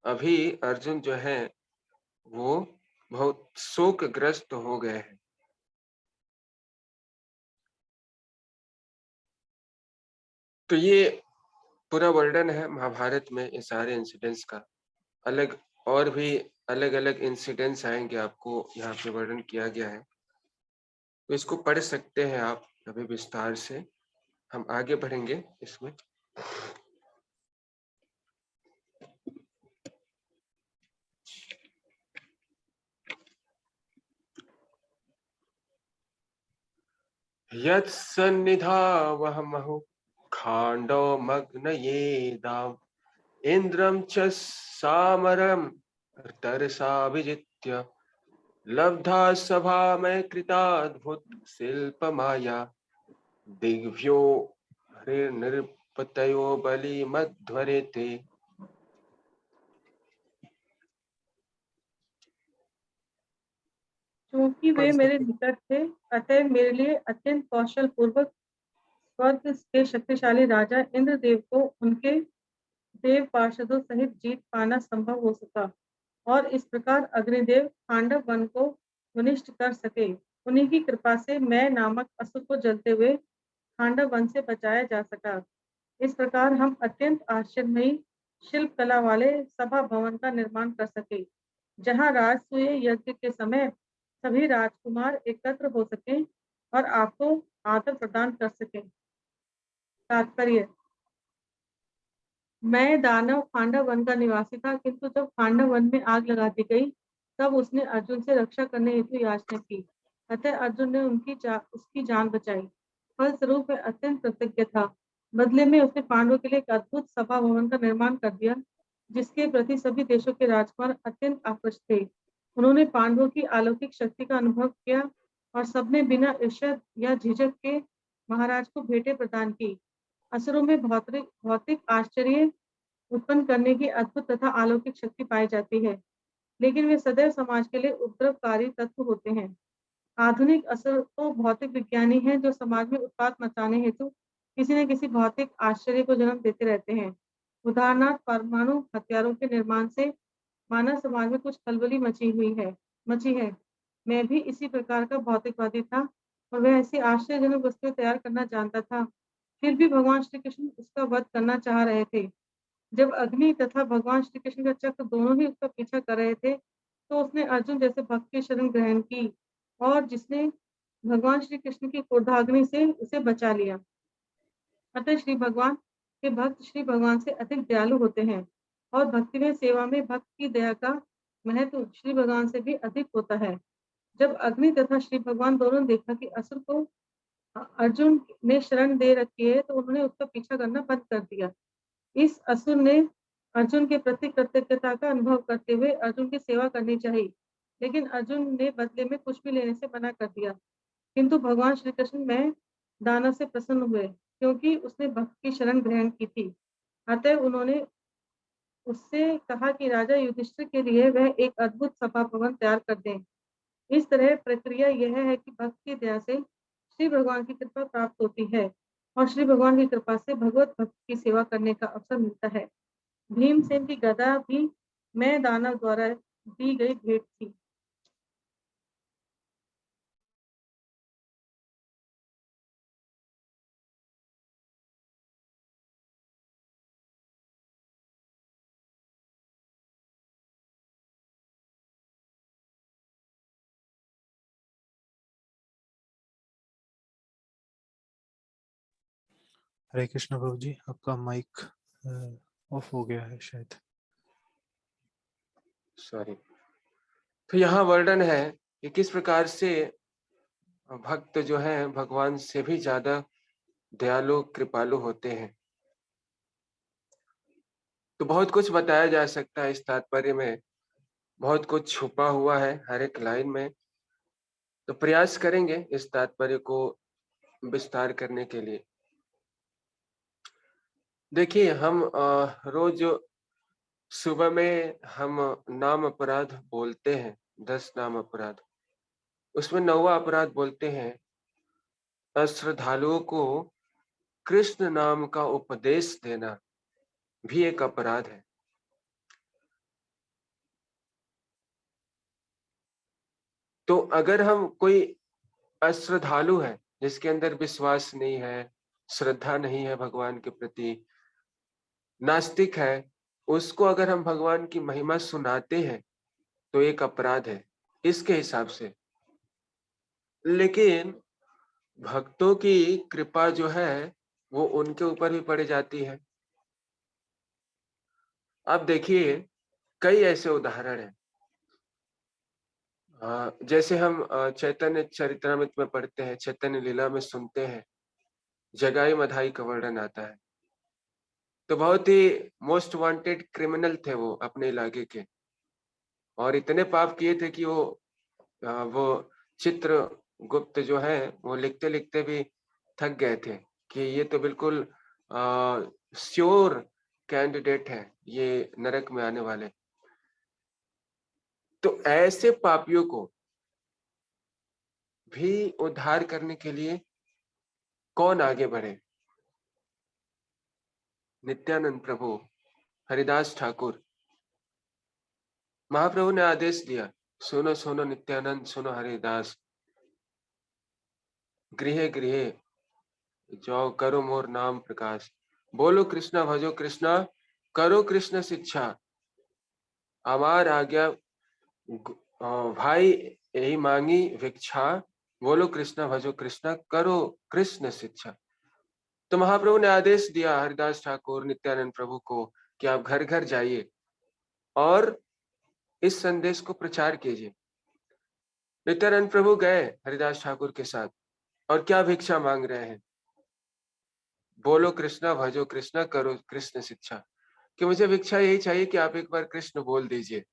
अभी अर्जुन जो है वो बहुत शोकग्रस्त हो गए हैं। तो ये पूरा वर्णन है महाभारत में ये सारे इंसिडेंट्स का। अलग और भी अलग अलग इंसिडेंट्स आएंगे, आपको यहाँ पे वर्णन किया गया है, तो इसको पढ़ सकते हैं आप अभी विस्तार से। हम आगे बढ़ेंगे इसमें। यत्सन्निधावहमहु खाण्डवमग्न ये दाम इन्द्रं च सामरं तरसा विजित्य लब्धा सभामय कृताद्भुत शिल्पमाया दिव्यो हरिर्नृपतयो बलिमध्वरेते। क्योंकि वे मेरे निकट थे, अतः मेरे लिए अत्यंत कौशल पूर्वक स्वर्ग के शक्तिशाली राजा इंद्रदेव को उनके देव पार्षदों सहित जीत पाना संभव हो सका, और इस प्रकार अग्निदेव खांडव वन को विनिष्ट कर सके। उन्हीं की कृपा से मैं नामक असुर को जलते हुए खांडव वन से बचाया जा सका। इस प्रकार हम अत्यंत आश्चर्यमयी शिल्प कला वाले सभा भवन का निर्माण कर सके, जहाँ राजसूय यज्ञ के समय सभी राजकुमार एकत्र हो सके और आपको आदर प्रदान कर सके। तात्पर्य: मैं दानव खांडव वन का निवासी था, किंतु जब खांडव वन में आग लगा दी गई तब उसने अर्जुन से रक्षा करने हेतु याचना की। अतः अर्जुन ने उसकी जान बचाई। फलस्वरूप वह अत्यंत कृतज्ञ था। बदले में उसने पांडवों के लिए एक अद्भुत सभा भवन का निर्माण कर दिया, जिसके प्रति सभी देशों के राजकुमार अत्यंत आकृष्ट थे। उन्होंने पांडवों की अलौकिक शक्ति का अनुभव किया, और सबने बिना ईर्ष्या या झिझक के महाराज को भेंटें प्रदान की। असुरों में भौतिक आश्चर्य उत्पन्न करने की अद्भुत तथा अलौकिक शक्ति पाई जाती है, लेकिन वे सदैव समाज के लिए उपद्रवकारी तत्व होते हैं। आधुनिक असुर तो भौतिक विज्ञानी हैं, जो समाज में उत्पात मचाने हेतु किसी न किसी भौतिक आश्चर्य को जन्म देते रहते हैं। उदाहरणार्थ, परमाणु हथियारों के निर्माण से मानव समाज में कुछ खलबली मची है। मैं भी इसी प्रकार का भौतिकवादी था, और वह ऐसी आश्चर्यजनक वस्तुएं तैयार करना जानता था। फिर भी भगवान श्री कृष्ण उसका वध करना चाह रहे थे। जब अग्नि तथा भगवान श्री कृष्ण का चक्र दोनों ही उसका पीछा कर रहे थे, तो उसने अर्जुन जैसे भक्त की शरण ग्रहण की, और जिसने भगवान श्री कृष्ण की क्रोधाग्नि से उसे बचा लिया। अतः श्री भगवान के भक्त श्री भगवान से अधिक दयालु होते हैं, और भक्तिमय सेवा में भक्त की दया का महत्व श्री भगवान से भी अधिक होता है। जब अग्नि तथा श्री भगवान दोनों ने देखा कि असुर को अर्जुन ने शरण दे रखी है, तो उन्होंने उसका पीछा करना बंद कर दिया। इस असुर ने अर्जुन के प्रति कृतज्ञता का अनुभव करते हुए अर्जुन की सेवा करनी चाहिए, लेकिन अर्जुन ने बदले में कुछ भी लेने से मना कर दिया। किंतु भगवान श्री कृष्ण में दानव से प्रसन्न हुए, क्योंकि उसने भक्त की शरण ग्रहण की थी। अतः उन्होंने उससे कहा कि राजा युधिष्ठिर के लिए वह एक अद्भुत सभा भवन तैयार कर दें। इस तरह प्रक्रिया यह है कि भक्त की दया से श्री भगवान की कृपा प्राप्त होती है, और श्री भगवान की कृपा से भगवत भक्त की सेवा करने का अवसर मिलता है। भीमसेन की गदा भी मैं दानव द्वारा दी गई भेंट थी। हरे कृष्ण प्रभु जी, आपका माइक ऑफ हो गया है शायद। सॉरी। तो यहाँ वर्णन है कि किस प्रकार से भक्त जो है भगवान से भी ज्यादा दयालु कृपालु होते हैं। तो बहुत कुछ बताया जा सकता है इस तात्पर्य में, बहुत कुछ छुपा हुआ है हर एक लाइन में। तो प्रयास करेंगे इस तात्पर्य को विस्तार करने के लिए। देखिए, हम रोज सुबह में हम नाम अपराध बोलते हैं, 10 नाम अपराध। उसमें 9वां अपराध बोलते हैं, अश्रद्धालुओं को कृष्ण नाम का उपदेश देना भी एक अपराध है। तो अगर हम कोई अश्रद्धालु है, जिसके अंदर विश्वास नहीं है, श्रद्धा नहीं है भगवान के प्रति, नास्तिक है, उसको अगर हम भगवान की महिमा सुनाते हैं तो एक अपराध है इसके हिसाब से। लेकिन भक्तों की कृपा जो है वो उनके ऊपर भी पड़ जाती है। आप देखिए, कई ऐसे उदाहरण हैं। जैसे हम चैतन्य चरितमृत में पढ़ते हैं, चैतन्य लीला में सुनते हैं, जगाई मधाई का वर्णन आता है। तो बहुत ही मोस्ट वांटेड क्रिमिनल थे वो अपने इलाके के, और इतने पाप किए थे कि वो चित्र गुप्त जो है वो लिखते लिखते भी थक गए थे कि ये तो बिल्कुल श्योर कैंडिडेट है ये नरक में आने वाले। तो ऐसे पापियों को भी उद्धार करने के लिए कौन आगे बढ़े? नित्यानंद प्रभु, हरिदास ठाकुर। महाप्रभु ने आदेश दिया, सुनो सुनो नित्यानंद, सुनो हरिदास, गृह गृह जाओ, करो मोर नाम प्रकाश, बोलो कृष्णा भजो कृष्णा, करो कृष्ण शिक्षा, अमार आज्ञा भाई यही मांगी भिक्षा, बोलो कृष्णा भजो कृष्णा, करो कृष्ण शिक्षा। तो महाप्रभु ने आदेश दिया हरिदास ठाकुर नित्यानंद प्रभु को कि आप घर घर जाइए और इस संदेश को प्रचार कीजिए। नित्यानंद प्रभु गए हरिदास ठाकुर के साथ, और क्या भिक्षा मांग रहे हैं? बोलो कृष्णा भजो कृष्णा, करो कृष्ण शिक्षा, कि मुझे भिक्षा यही चाहिए कि आप एक बार कृष्ण बोल दीजिए,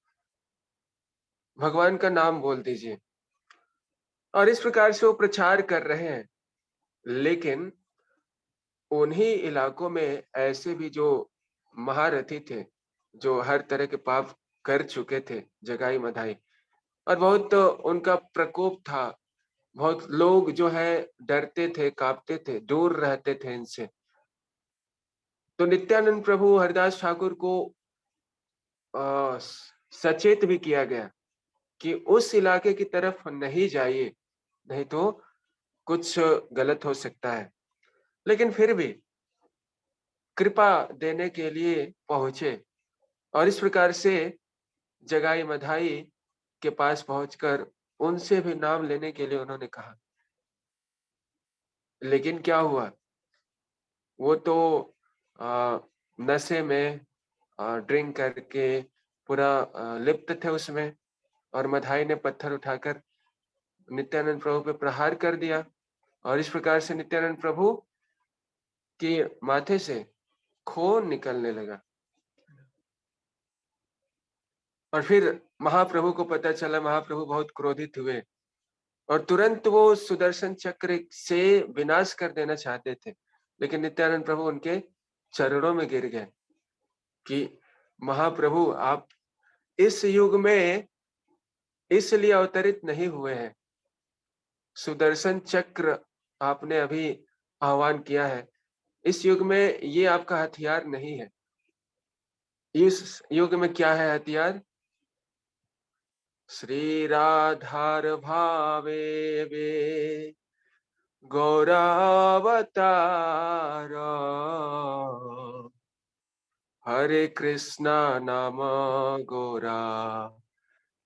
भगवान का नाम बोल दीजिए। और इस प्रकार से वो प्रचार कर रहे हैं। लेकिन उन्हीं इलाकों में ऐसे भी जो महारथी थे, जो हर तरह के पाप कर चुके थे, जगाई मधाई, और बहुत उनका प्रकोप था, बहुत लोग जो है डरते थे, कांपते थे, दूर रहते थे इनसे। तो नित्यानंद प्रभु हरिदास ठाकुर को सचेत भी किया गया कि उस इलाके की तरफ नहीं जाइए, नहीं तो कुछ गलत हो सकता है। लेकिन फिर भी कृपा देने के लिए पहुंचे, और इस प्रकार से जगाई मधाई के पास पहुंचकर उनसे भी नाम लेने के लिए उन्होंने कहा। लेकिन क्या हुआ, वो तो नशे में ड्रिंक करके पूरा लिप्त थे उसमें, और मधाई ने पत्थर उठाकर नित्यानंद प्रभु पे प्रहार कर दिया, और इस प्रकार से नित्यानंद प्रभु के माथे से खून निकलने लगा। और फिर महाप्रभु को पता चला, महाप्रभु बहुत क्रोधित हुए और तुरंत वो सुदर्शन चक्र से विनाश कर देना चाहते थे। लेकिन नित्यानंद प्रभु उनके चरणों में गिर गए कि महाप्रभु, आप इस युग में इसलिए अवतरित नहीं हुए हैं, सुदर्शन चक्र आपने अभी आह्वान किया है, इस युग में ये आपका हथियार नहीं है। इस युग में क्या है हथियार? श्री राधार भावे वे गौरावतार, हरे कृष्णा नाम गौरा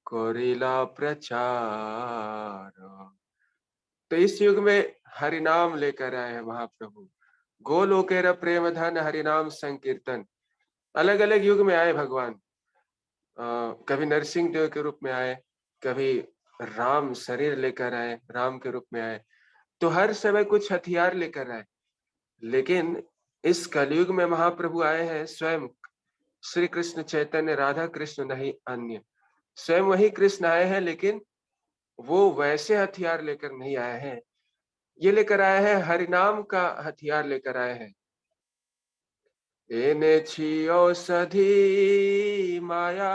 कोरिला प्रचार। तो इस युग में हरिनाम लेकर आए हैं महाप्रभु। गोलोकेर प्रेम धन हरिनाम संकीर्तन। अलग अलग युग में आए भगवान, कभी नरसिंह देव के रूप में आए, कभी राम शरीर लेकर आए, राम के रूप में आए, तो हर समय कुछ हथियार लेकर आए। लेकिन इस कलयुग में महाप्रभु आए हैं स्वयं श्री कृष्ण चैतन्य, राधा कृष्ण नहीं अन्य। स्वयं वही कृष्ण आए हैं, लेकिन वो वैसे हथियार लेकर नहीं आए हैं। ये लेकर आए हैं हरिनाम का हथियार लेकर आए हैं। এনেছি औषधि माया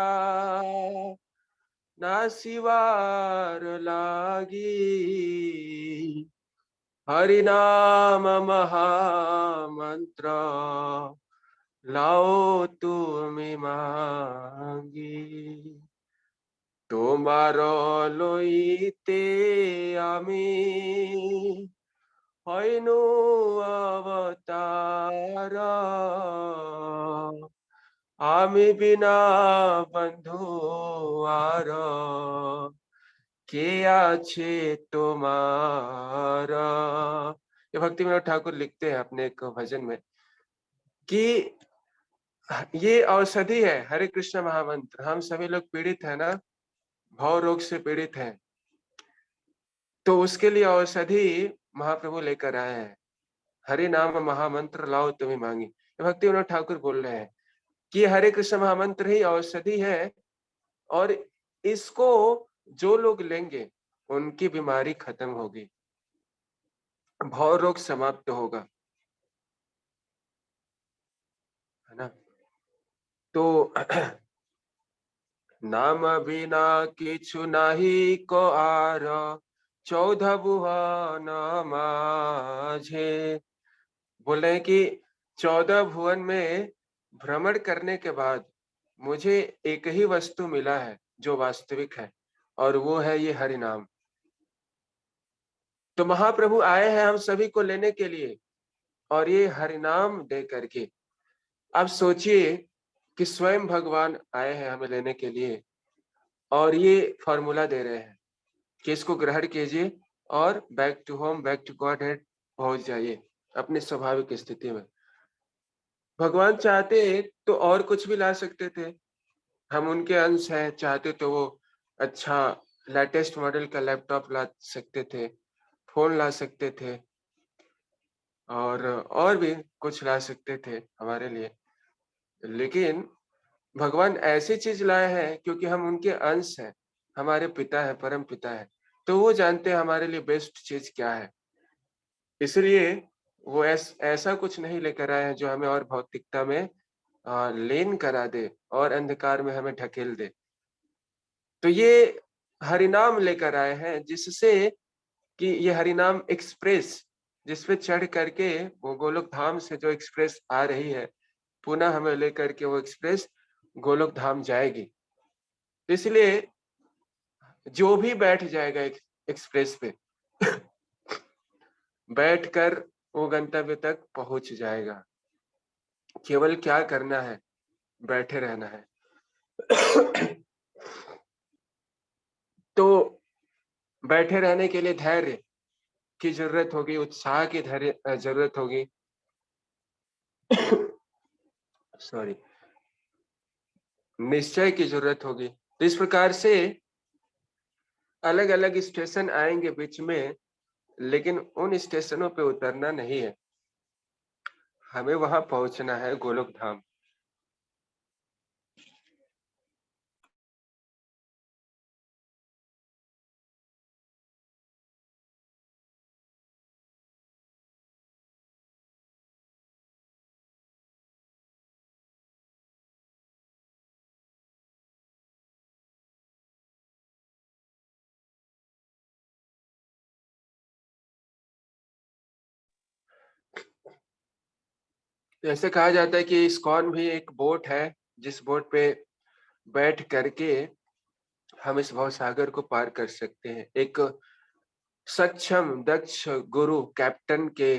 नासिवार लागी, हरिनाम महामंत्र लाओ তুমি মাগি। তোমার লইতে আমি হইনু অবতার, আমি বিনা বন্ধু আর কে আছে तुम्हारा। ये भक्ति विनोद ठाकुर लिखते हैं अपने एक भजन में कि ये औषधि है, हरे कृष्ण महामंत्र। हम सभी लोग पीड़ित है ना, भव रोग से पीड़ित हैं, तो उसके लिए औषधि महाप्रभु लेकर आए हैं। हरि नाम महामंत्र लाओ तुम्हें मांगी। ये भक्ति विनोद ठाकुर बोल रहे हैं कि हरे कृष्ण महामंत्र ही औषधि है, और इसको जो लोग लेंगे उनकी बीमारी खत्म होगी, भव रोग समाप्त होगा, है ना। तो नाम बिना किछु नाही को आर, 14 भुवन माझे। बोल रहे हैं कि 14 भुवन में भ्रमण करने के बाद मुझे एक ही वस्तु मिला है जो वास्तविक है, और वो है ये हरि नाम। तो महाप्रभु आए हैं हम सभी को लेने के लिए, और ये हरि नाम दे करके। अब सोचिए कि स्वयं भगवान आए हैं हमें लेने के लिए, और ये फॉर्मूला दे रहे हैं कि इसको ग्रहण कीजिए और back to home, back to godhead पहुंच जाइए अपनी स्वाभाविक स्थिति में। भगवान चाहते तो और कुछ भी ला सकते थे, हम उनके अंश हैं। चाहते तो वो अच्छा लेटेस्ट मॉडल का लैपटॉप ला सकते थे, फोन ला सकते थे, और भी कुछ ला सकते थे हमारे लिए। लेकिन भगवान ऐसी चीज लाए हैं क्योंकि हम उनके अंश हैं, हमारे पिता है, परम पिता है, तो वो जानते हैं हमारे लिए बेस्ट चीज क्या है। इसलिए वो ऐसा कुछ नहीं लेकर आए हैं जो हमें और भौतिकता में लीन करा दे और अंधकार में हमें ढकेल दे। तो ये हरिनाम लेकर आए हैं, जिससे कि ये हरिनाम एक्सप्रेस, जिसपे चढ़ करके वो गोलोक धाम से जो एक्सप्रेस आ रही है, पुनः हमें लेकर के वो एक्सप्रेस गोलोक धाम जाएगी। इसलिए जो भी बैठ जाएगा एक्सप्रेस पे बैठकर वो गंतव्य तक पहुंच जाएगा। केवल क्या करना है, बैठे रहना है। तो बैठे रहने के लिए धैर्य की जरूरत होगी, उत्साह की जरूरत होगी। सॉरी, निश्चय की जरूरत होगी। तो इस प्रकार से अलग अलग स्टेशन आएंगे बीच में, लेकिन उन स्टेशनों पे उतरना नहीं है, हमें वहां पहुंचना है गोलोक धाम। तो ऐसे कहा जाता है कि इस्कॉन भी एक बोट है, जिस बोट पे बैठ करके हम इस भवसागर को पार कर सकते हैं। एक सक्षम दक्ष गुरु कैप्टन के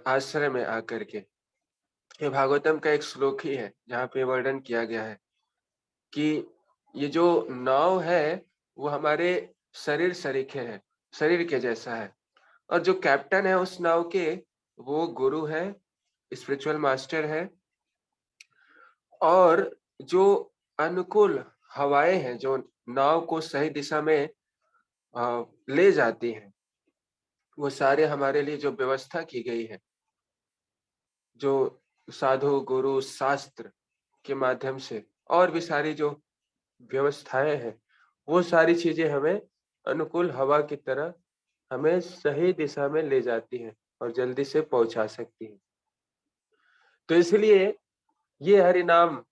आश्रय में आकर के। ये भागवतम का एक श्लोक ही है जहाँ पे वर्णन किया गया है कि ये जो नाव है वो हमारे शरीर सरीखे है, शरीर के जैसा है, और जो कैप्टन है उस नाव के वो गुरु है, स्पिरिचुअल मास्टर है, और जो अनुकूल हवाएं हैं जो नाव को सही दिशा में ले जाती हैं, वो सारे हमारे लिए जो व्यवस्था की गई है, जो साधु गुरु शास्त्र के माध्यम से और भी सारी जो व्यवस्थाएं हैं, वो सारी चीजें हमें अनुकूल हवा की तरह हमें सही दिशा में ले जाती हैं और जल्दी से पहुंचा सकती हैं। तो इसलिए ये हरि नाम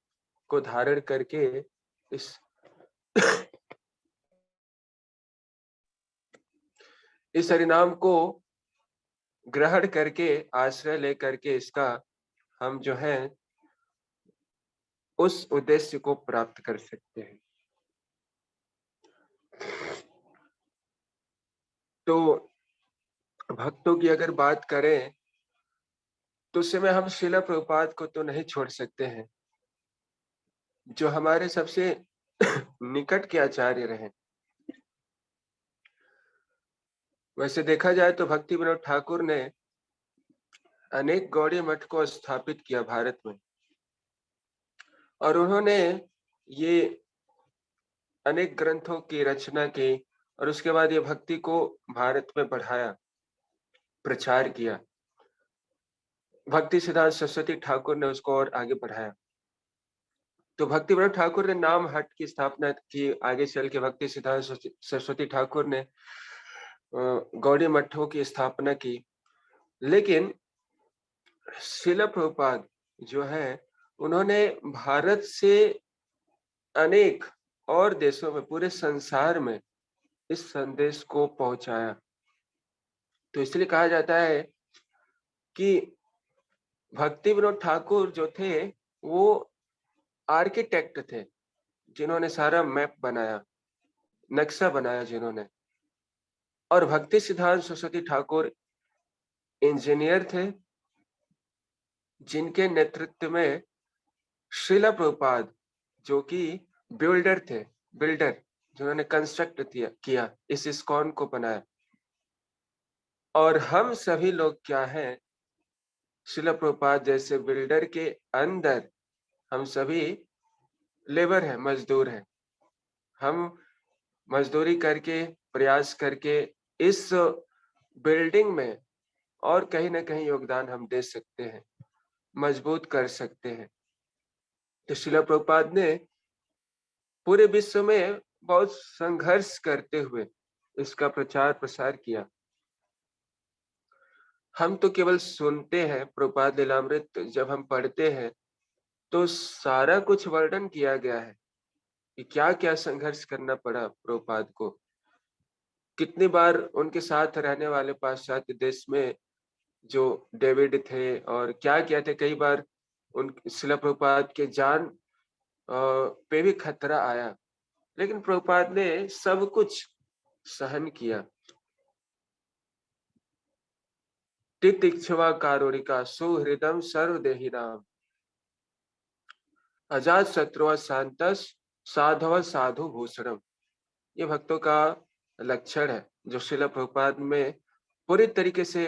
को धारण करके इस इस हरिनाम को ग्रहण करके आश्रय लेकर के इसका हम जो है उस उद्देश्य को प्राप्त कर सकते हैं। तो भक्तों की अगर बात करें तो उस समय हम श्रील प्रभुपाद को तो नहीं छोड़ सकते हैं, जो हमारे सबसे निकट के आचार्य रहे। वैसे देखा जाए तो भक्ति विनोद ठाकुर ने अनेक गौड़ीय मठ को स्थापित किया भारत में, और उन्होंने ये अनेक ग्रंथों की रचना की और उसके बाद ये भक्ति को भारत में बढ़ाया, प्रचार किया। भक्ति सिद्धांत सरस्वती ठाकुर ने उसको और आगे बढ़ाया। तो भक्ति विनोद ठाकुर ने नाम हट की स्थापना की, आगे चल के भक्ति सिद्धांत सरस्वती ठाकुर ने गौड़ीय मठों की स्थापना की। लेकिन श्रील प्रभुपाद जो है उन्होंने भारत से अनेक और देशों में, पूरे संसार में इस संदेश को पहुंचाया। तो इसलिए कहा जाता है कि भक्ति विनोद ठाकुर जो थे वो आर्किटेक्ट थे, जिन्होंने सारा मैप बनाया, नक्शा बनाया जिन्होंने। और भक्ति सिद्धांत सरस्वती ठाकुर इंजीनियर थे, जिनके नेतृत्व में श्रील प्रभुपाद जो कि बिल्डर थे, बिल्डर जिन्होंने कंस्ट्रक्ट किया, इस इस्कॉन को बनाया। और हम सभी लोग क्या हैं, श्रील प्रभुपाद जैसे बिल्डर के अंदर हम सभी लेबर हैं, मजदूर हैं। हम मजदूरी करके, प्रयास करके इस बिल्डिंग में और कहीं ना कहीं योगदान हम दे सकते हैं, मजबूत कर सकते हैं। तो श्रील प्रभुपाद ने पूरे विश्व में बहुत संघर्ष करते हुए इसका प्रचार प्रसार किया। हम तो केवल सुनते हैं, प्रभुपाद लीलामृत जब हम पढ़ते हैं तो सारा कुछ वर्णन किया गया है कि क्या क्या संघर्ष करना पड़ा प्रभुपाद को। कितनी बार उनके साथ रहने वाले पाश्चात्य देश में जो डेविड थे और क्या क्या थे, कई बार उन श्रील प्रभुपाद के जान पे भी खतरा आया, लेकिन प्रभुपाद ने सब कुछ सहन किया। तितिक्षवा कारुणिका सुहृदम सर्वदेहि नाम अजात शत्रु शांतस साधव साधु भूषणम। ये भक्तों का लक्षण है जो श्रील प्रभुपाद में पूरी तरीके से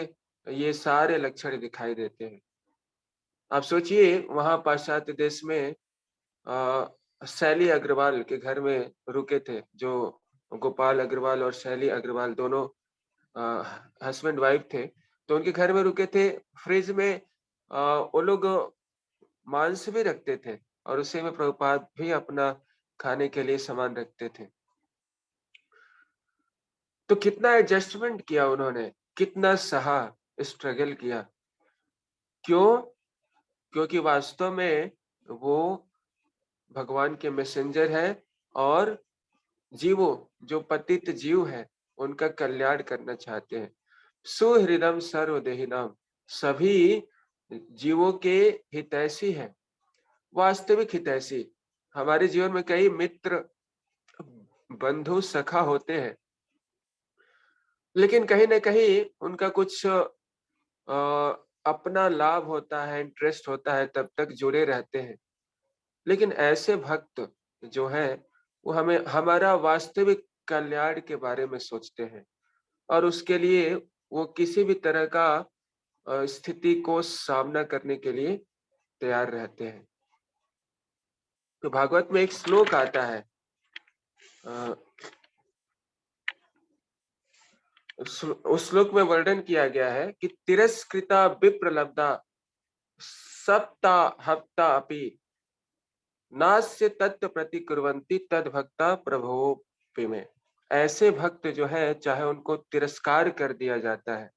ये सारे लक्षण दिखाई देते हैं। आप सोचिए, वहां पाश्चात्य देश में शैली अग्रवाल के घर में रुके थे, जो गोपाल अग्रवाल और शैली अग्रवाल दोनों हस्बैंड वाइफ थे। तो उनके घर में रुके थे, फ्रिज में वो लोग मांस भी रखते थे और उसी में प्रभुपाद भी अपना खाने के लिए सामान रखते थे। तो कितना एडजस्टमेंट किया उन्होंने, कितना सहा, स्ट्रगल किया। क्यों? क्योंकि वास्तव में वो भगवान के मैसेंजर है और जीवों, जो पतित जीव है, उनका कल्याण करना चाहते हैं। सुहृदम सर्वदेहि नाम, सभी जीवों के हितैषी है, वास्तविक हितैषी। हमारे जीवन में कई मित्र, बंधु, सखा होते हैं, लेकिन कहीं ना कहीं उनका कुछ अपना लाभ होता है, इंटरेस्ट होता है, तब तक जुड़े रहते हैं। लेकिन ऐसे भक्त जो है वो हमें हमारा वास्तविक कल्याण के बारे में सोचते हैं और उसके लिए वो किसी भी तरह का स्थिति को सामना करने के लिए तैयार रहते हैं। तो भागवत में एक श्लोक आता है, उस श्लोक में वर्णन किया गया है कि तिरस्कृता विप्रलब्धा सप्ताहप्ता अपि नास्य तत्व प्रतिकुर्वन्ति तद भक्ता प्रभो में। ऐसे भक्त जो है, चाहे उनको तिरस्कार कर दिया जाता है,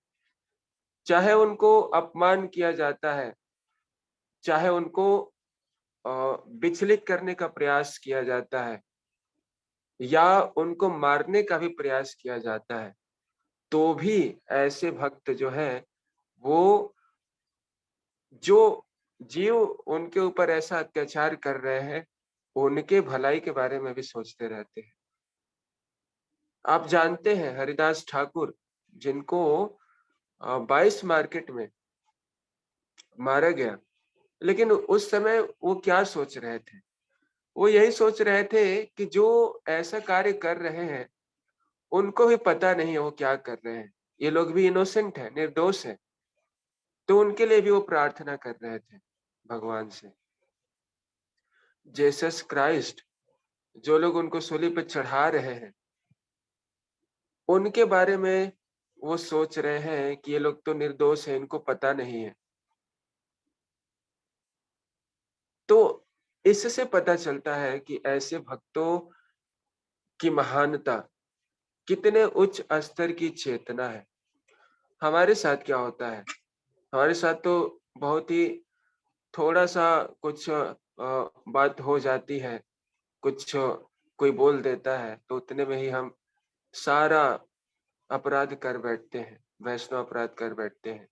चाहे उनको अपमान किया जाता है, चाहे उनको विचलित करने का प्रयास किया जाता है, या उनको मारने का भी प्रयास किया जाता है, तो भी ऐसे भक्त जो है वो, जो जीव उनके ऊपर ऐसा अत्याचार कर रहे हैं, उनके भलाई के बारे में भी सोचते रहते हैं। आप जानते हैं हरिदास ठाकुर, जिनको 22 मार्केट में मारा गया, लेकिन उस समय वो क्या सोच रहे थे? वो यही सोच रहे थे कि जो ऐसा कार्य कर रहे हैं, उनको भी पता नहीं है वो क्या कर रहे हैं, ये लोग भी इनोसेंट है, निर्दोष है। तो उनके लिए भी वो प्रार्थना कर रहे थे भगवान से। जीसस क्राइस्ट, जो लोग उनको सूली पर चढ़ा रहे हैं, उनके बारे में वो सोच रहे हैं कि ये लोग तो निर्दोष है, इनको पता नहीं है। तो इससे पता चलता है कि ऐसे भक्तों की महानता, कितने उच्च स्तर की चेतना है। हमारे साथ क्या होता है? हमारे साथ तो बहुत ही थोड़ा सा कुछ बात हो जाती है, कुछ कोई बोल देता है, तो उतने में ही हम सारा अपराध कर बैठते हैं, वैष्णव अपराध कर बैठते हैं।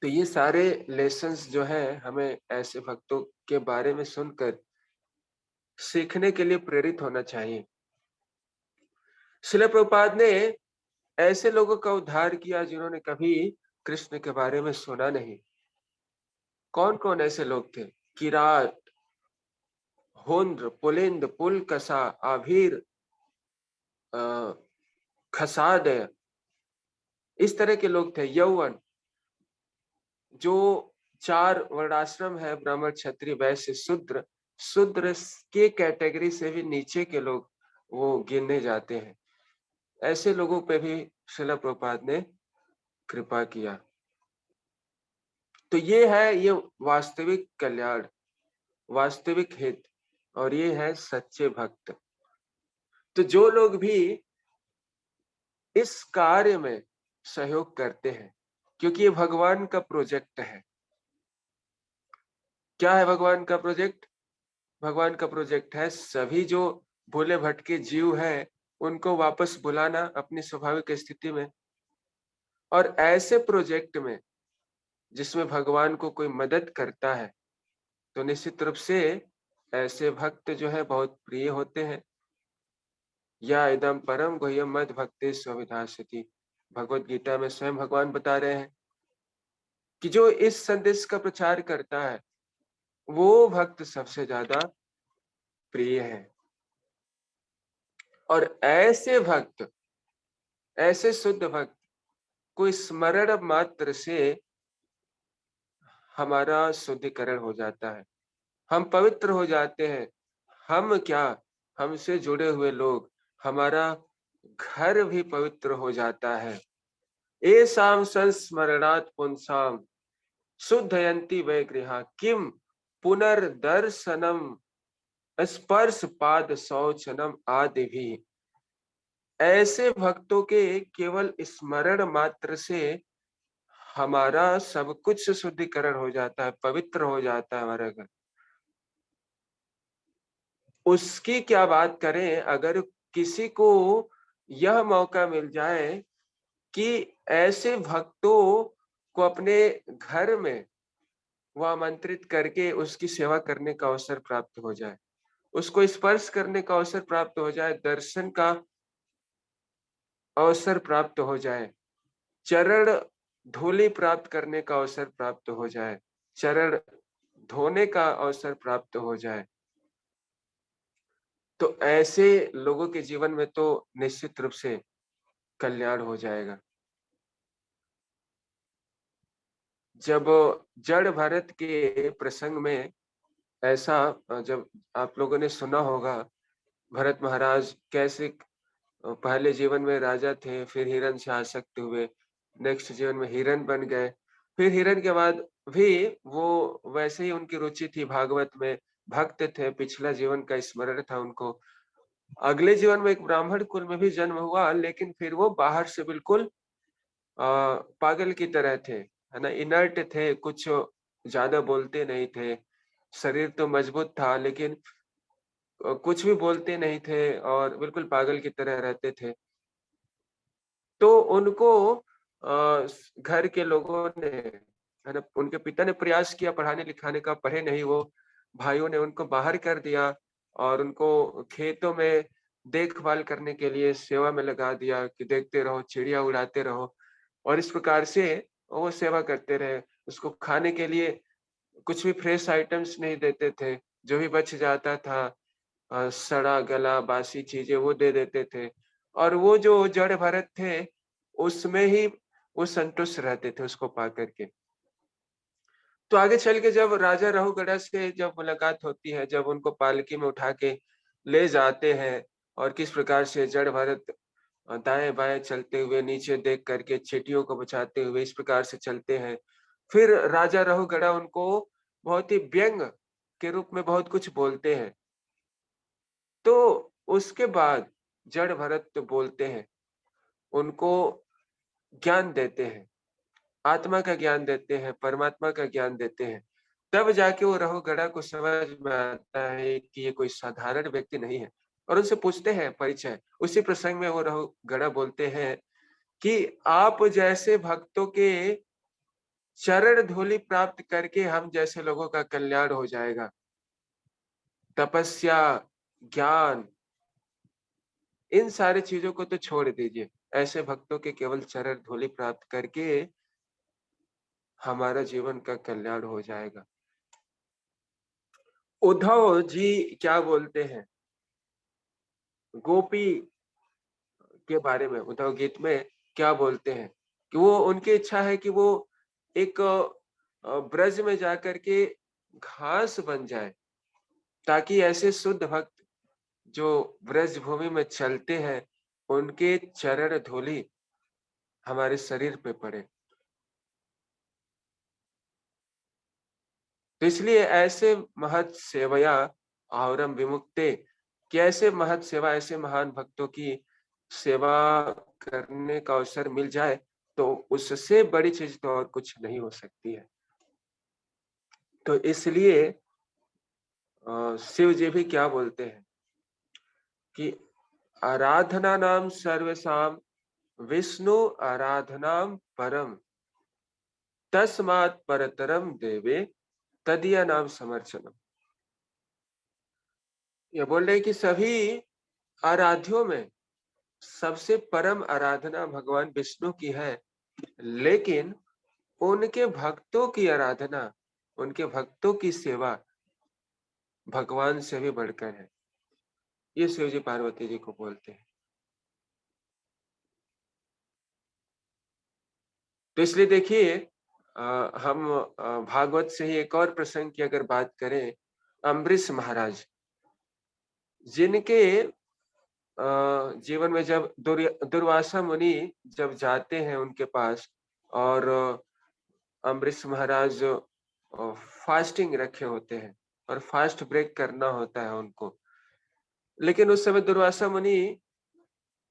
तो ये सारे लेसन्स जो है, हमें ऐसे भक्तों के बारे में सुनकर सीखने के लिए प्रेरित होना चाहिए। श्रील प्रभुपाद ने ऐसे लोगों का उद्धार किया जिन्होंने कभी कृष्ण के बारे में सुना नहीं। कौन कौन ऐसे लोग थे? किरात, होन्द्र, पुलिंद, पुलकसा, आभीर, खसादय, इस तरह के लोग थे। यौवन, जो 4 वर्णाश्रम है, ब्राह्मण, क्षत्रिय, वैश्य, शूद्र, शूद्र के कैटेगरी से भी नीचे के लोग वो गिने जाते हैं। ऐसे लोगों पे भी श्रील प्रभुपाद ने कृपा किया। तो ये है, ये वास्तविक कल्याण, वास्तविक हित, और ये है सच्चे भक्त। तो जो लोग भी इस कार्य में सहयोग करते हैं, क्योंकि ये भगवान का प्रोजेक्ट है। क्या है भगवान का प्रोजेक्ट? भगवान का प्रोजेक्ट है सभी जो भोले भटके जीव हैं, उनको वापस बुलाना अपनी स्वाभाविक स्थिति में। और ऐसे प्रोजेक्ट में जिसमें भगवान को कोई मदद करता है, तो निश्चित रूप से ऐसे भक्त जो है बहुत प्रिय होते हैं। या इदम परम गुह्यम मद भक्ति स्वविधास्यति, भगवत गीता में स्वयं भगवान बता रहे हैं कि जो इस संदेश का प्रचार करता है, वो भक्त सबसे ज्यादा प्रिय है। और ऐसे भक्त, ऐसे शुद्ध भक्त को स्मरण मात्र से हमारा शुद्धिकरण हो जाता है, हम पवित्र हो जाते हैं। हम क्या, हमसे जुड़े हुए लोग, हमारा घर भी पवित्र हो जाता है। एसाम संस्मरणात् पुंसाम शुद्धयन्ति वै गृहा किम पुनर्दर्शनम स्पर्श पाद शौचनम आदि भी। ऐसे भक्तों के केवल स्मरण मात्र से हमारा सब कुछ शुद्धिकरण हो जाता है, पवित्र हो जाता है हमारा घर। उसकी क्या बात करें, अगर किसी को यह मौका मिल जाए कि ऐसे भक्तों को अपने घर में वो आमंत्रित करके उसकी सेवा करने का अवसर प्राप्त हो जाए, उसको स्पर्श करने का अवसर प्राप्त हो जाए, दर्शन का अवसर प्राप्त हो जाए, चरण धूलि प्राप्त करने का अवसर प्राप्त हो जाए, चरण धोने का अवसर प्राप्त हो जाए, तो ऐसे लोगों के जीवन में तो निश्चित रूप से कल्याण हो जाएगा। जब जड़ भरत के प्रसंग में ऐसा जब आप लोगों ने सुना होगा, भरत महाराज कैसे पहले जीवन में राजा थे, फिर हिरण से आसक्त हुए, नेक्स्ट जीवन में हिरण बन गए, फिर हिरण के बाद भी वो वैसे ही उनकी रुचि थी भागवत में, भक्त थे, पिछला जीवन का स्मरण था उनको। अगले जीवन में एक ब्राह्मण कुल में भी जन्म हुआ, लेकिन फिर वो बाहर से बिल्कुल पागल की तरह थे, है ना? इनर्ट थे, कुछ ज़्यादा बोलते नहीं थे। शरीर तो मजबूत था, लेकिन कुछ भी बोलते नहीं थे और बिल्कुल पागल की तरह रहते थे। तो उनको घर के लोगों ने, है ना, उनके पिता ने प्रयास किया पढ़ाने-लिखाने का, पढ़े नहीं वो। भाइयों ने उनको बाहर कर दिया और उनको खेतों में देखभाल करने के लिए सेवा में लगा दिया कि देखते रहो, चिड़िया उड़ाते रहो, और इस प्रकार से वो सेवा करते रहे। उसको खाने के लिए कुछ भी फ्रेश आइटम्स नहीं देते थे, जो भी बच जाता था सड़ा गला बासी चीज़ें वो दे देते थे, और वो जो जड़ भरत थे, उसमें ही वो संतुष्ट रहते थे उसको पा कर के। तो आगे चल के जब राजा रहुगढ़ा से जब मुलाकात होती है, जब उनको पालकी में उठा के ले जाते हैं और किस प्रकार से जड़ भरत दाएँ-बाएँ चलते हुए, नीचे देख कर के चींटियों को बचाते हुए इस प्रकार से चलते हैं। फिर राजा रहुगढ़ा उनको बहुत ही व्यंग के रूप में बहुत कुछ बोलते हैं। तो उसके बाद जड़ भरत बोलते हैं, उनको ज्ञान देते हैं, आत्मा का ज्ञान देते हैं, परमात्मा का ज्ञान देते हैं। तब जाके वो रहुगढ़ा को समझ में आता है कि ये कोई साधारण व्यक्ति नहीं है, और उनसे पूछते हैं परिचय। उसी प्रसंग में वो रहुगढ़ा बोलते हैं कि आप जैसे भक्तों के चरण धूलि प्राप्त करके हम जैसे लोगों का कल्याण हो जाएगा। तपस्या, ज्ञान, इन सारी चीज़ों को तो छोड़ दीजिए। ऐसे भक्तों के केवल चरण धूलि प्राप्त करके हमारा जीवन का कल्याण हो जाएगा। उद्धव जी क्या बोलते हैं? गोपी के बारे में उद्धव गीत में क्या बोलते हैं? कि वो उनकी इच्छा है कि वो एक ब्रज में जाकर के घास बन जाए, ताकि ऐसे शुद्ध भक्त जो ब्रज भूमि में चलते हैं, उनके चरण धूलि हमारे शरीर पे पड़े। तो इसलिए ऐसे महत् सेवया आवरम विमुक्ते, कि ऐसे महत् सेवा, ऐसे महान भक्तों की सेवा करने का अवसर मिल जाए, तो उससे बड़ी चीज़ तो और कुछ नहीं हो सकती है। तो इसलिए शिव जी भी क्या बोलते हैं कि आराधना नाम सर्वसाम विष्णु आराधनाम परम तस्मात् परतरम देवे तदीय नाम समर्चनम। ये बोल रहे हैं कि सभी आराध्यों में सबसे परम आराधना भगवान विष्णु की है, लेकिन उनके भक्तों की आराधना, उनके भक्तों की सेवा भगवान से भी बढ़कर है। ये शिव जी पार्वती जी को बोलते हैं। तो इसलिए देखिए हम भागवत से ही एक और प्रसंग की अगर बात करें, अम्बरीश महाराज, जिनके जीवन में जब दुर्वासा मुनि जब जाते हैं उनके पास, और अम्बरीश महाराज फास्टिंग रखे होते हैं और फास्ट ब्रेक करना होता है उनको, लेकिन उस समय दुर्वासा मुनि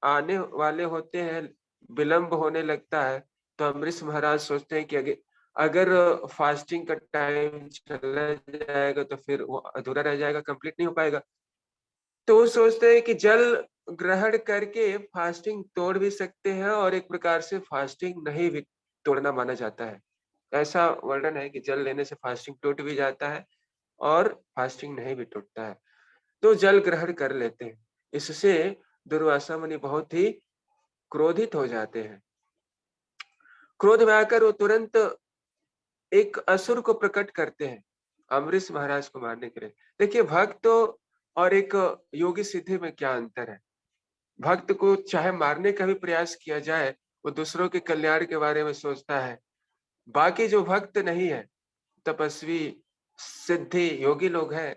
आने वाले होते हैं, विलंब होने लगता है। तो अम्बरीश महाराज सोचते हैं कि अगर फास्टिंग का टाइम चला जाएगा तो फिर वो अधूरा रह जाएगा, कंप्लीट नहीं हो पाएगा। तो वो सोचते हैं कि जल ग्रहण करके फास्टिंग तोड़ भी सकते हैं, और एक प्रकार से फास्टिंग नहीं भी तोड़ना माना जाता है। ऐसा वर्णन है कि जल लेने से फास्टिंग टूट भी जाता है और फास्टिंग नहीं भी टूटता है। तो जल ग्रहण कर लेते हैं। इससे दुर्वासा मुनि बहुत ही क्रोधित हो जाते हैं। क्रोध में आकर वो तुरंत एक असुर को प्रकट करते हैं अम्बरीश महाराज को मारने के लिए। देखिए, भक्त और एक योगी सिद्धि में क्या अंतर है? भक्त को चाहे मारने का भी प्रयास किया जाए, वो दूसरों के कल्याण के बारे में सोचता है। बाकी जो भक्त नहीं है, तपस्वी, सिद्धि योगी लोग हैं,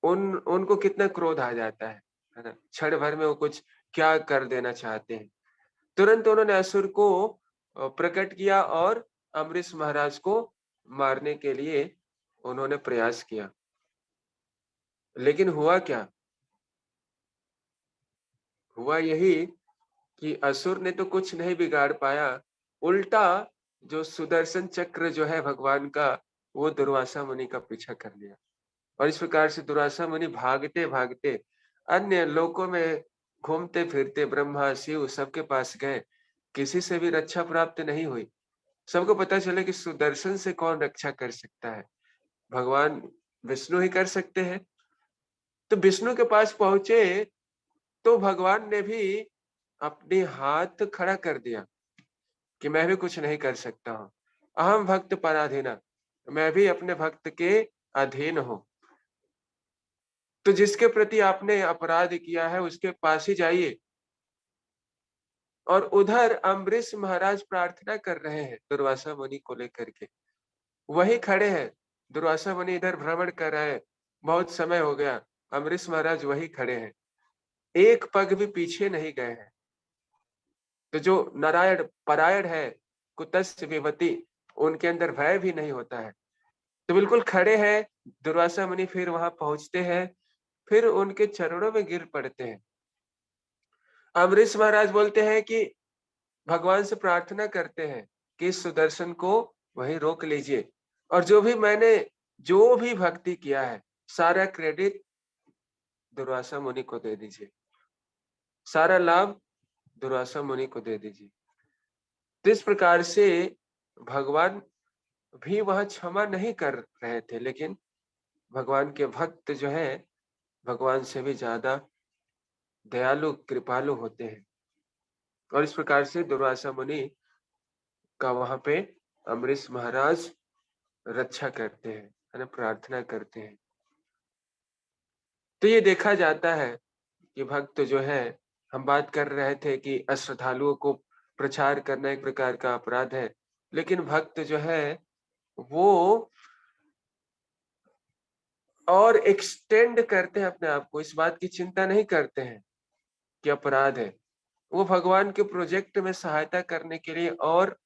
उनको कितना क्रोध आ जाता है ना? क्षण भर में वो कुछ क्या कर देना चाहते हैं। तुरंत उन्होंने असुर को प्रकट किया और अम्बरीश महाराज को मारने के लिए उन्होंने प्रयास किया। लेकिन हुआ क्या? हुआ यही कि असुर ने तो कुछ नहीं बिगाड़ पाया, उल्टा जो सुदर्शन चक्र जो है भगवान का, वो दुर्वासा मुनि का पीछा कर लिया। और इस प्रकार से दुर्वासा मुनि भागते भागते अन्य लोकों में घूमते फिरते ब्रह्मा शिव सबके पास गए, किसी से भी रक्षा प्राप्त नहीं हुई। सबको पता चला कि सुदर्शन से कौन रक्षा कर सकता है, भगवान विष्णु ही कर सकते हैं। तो विष्णु के पास पहुंचे तो भगवान ने भी अपने हाथ खड़ा कर दिया कि मैं भी कुछ नहीं कर सकता हूँ। अहम भक्त पराधीना, मैं भी अपने भक्त के अधीन हूँ। तो जिसके प्रति आपने अपराध किया है उसके पास ही जाइए। और उधर अम्बरीश महाराज प्रार्थना कर रहे हैं दुर्वासा मुनि को लेकर के, वही खड़े हैं। दुर्वासा मुनि इधर भ्रमण कर रहे हैं, बहुत समय हो गया, अम्बरीश महाराज वही खड़े हैं, एक पग भी पीछे नहीं गए हैं। तो जो नारायण परायण है, कुतस्य विवति, उनके अंदर भय भी नहीं होता है, तो बिल्कुल खड़े हैं। दुर्वासा मुनि फिर वहां पहुंचते हैं, फिर उनके चरणों में गिर पड़ते हैं। अम्बरीश महाराज बोलते हैं कि भगवान से प्रार्थना करते हैं कि इस सुदर्शन को वहीं रोक लीजिए, और जो भी भक्ति किया है सारा क्रेडिट दुर्वासा मुनि को दे दीजिए, सारा लाभ दुर्वासा मुनि को दे दीजिए। तो इस प्रकार से भगवान भी वहां क्षमा नहीं कर रहे थे, लेकिन भगवान के भक्त जो है भगवान से भी ज्यादा दयालु कृपालु होते हैं। और इस प्रकार से दुर्वासा मुनि का वहां पे अम्बरीश महाराज रक्षा करते हैं, है ना, प्रार्थना करते हैं। तो ये देखा जाता है कि भक्त जो है, हम बात कर रहे थे कि अश्रद्धालुओं को प्रचार करना एक प्रकार का अपराध है, लेकिन भक्त जो है वो और एक्सटेंड करते हैं अपने आप को, इस बात की चिंता नहीं करते हैं कि अपराध है। वो भगवान के प्रोजेक्ट में सहायता करने के लिए और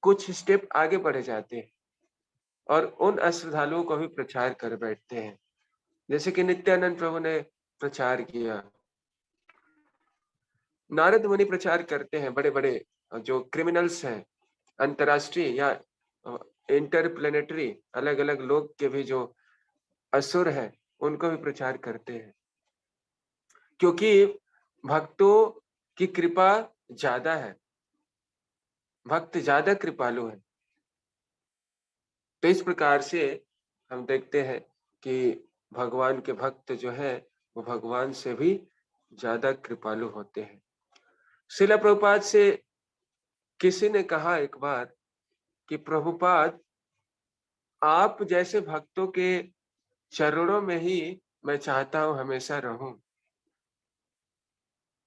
कुछ स्टेप आगे बढ़े जाते हैं और उन अश्रद्धालुओं को भी प्रचार कर बैठते हैं, जैसे कि नित्यानंद प्रभु ने प्रचार किया, नारद मुनि प्रचार करते हैं, बड़े बड़े जो क्रिमिनल्स हैं, अंतरराष्ट्रीय या इंटरप्लेनेटरी अलग अलग लोग के भी जो असुर हैं, उनको भी प्रचार करते हैं, क्योंकि भक्तों की कृपा ज्यादा है, भक्त ज्यादा कृपालु है। तो इस प्रकार से हम देखते हैं कि भगवान के भक्त जो है वो भगवान से भी ज्यादा कृपालु होते हैं। श्रील प्रभुपाद से किसी ने कहा एक बार कि प्रभुपाद, आप जैसे भक्तों के चरणों में ही मैं चाहता हूं हमेशा रहूं।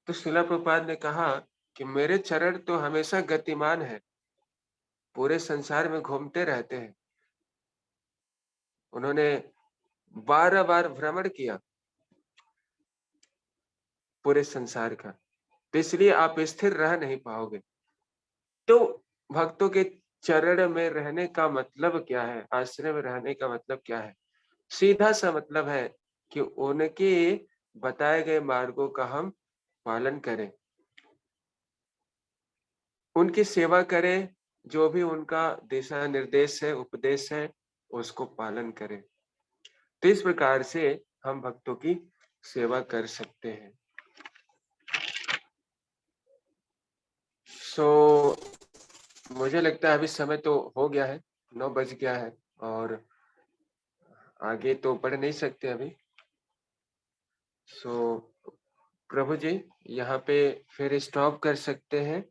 तो श्रील प्रभुपाद ने कहा कि मेरे चरण तो हमेशा गतिमान है, पूरे संसार में घूमते रहते हैं। उन्होंने 12 बार भ्रमण किया पूरे संसार का, तो इसलिए आप स्थिर रह नहीं पाओगे। तो भक्तों के चरण में रहने का मतलब क्या है, आश्रय में रहने का मतलब क्या है? सीधा सा मतलब है कि उनके बताए गए मार्गों का हम पालन करें, उनकी सेवा करें, जो भी उनका दिशा निर्देश है, उपदेश है, उसको पालन करें। तो इस प्रकार से हम भक्तों की सेवा कर सकते हैं। सो मुझे लगता है अभी समय तो हो गया है, 9 बज गया है और आगे तो बढ़ नहीं सकते अभी। सो प्रभु जी, यहाँ पे फिर स्टॉप कर सकते हैं।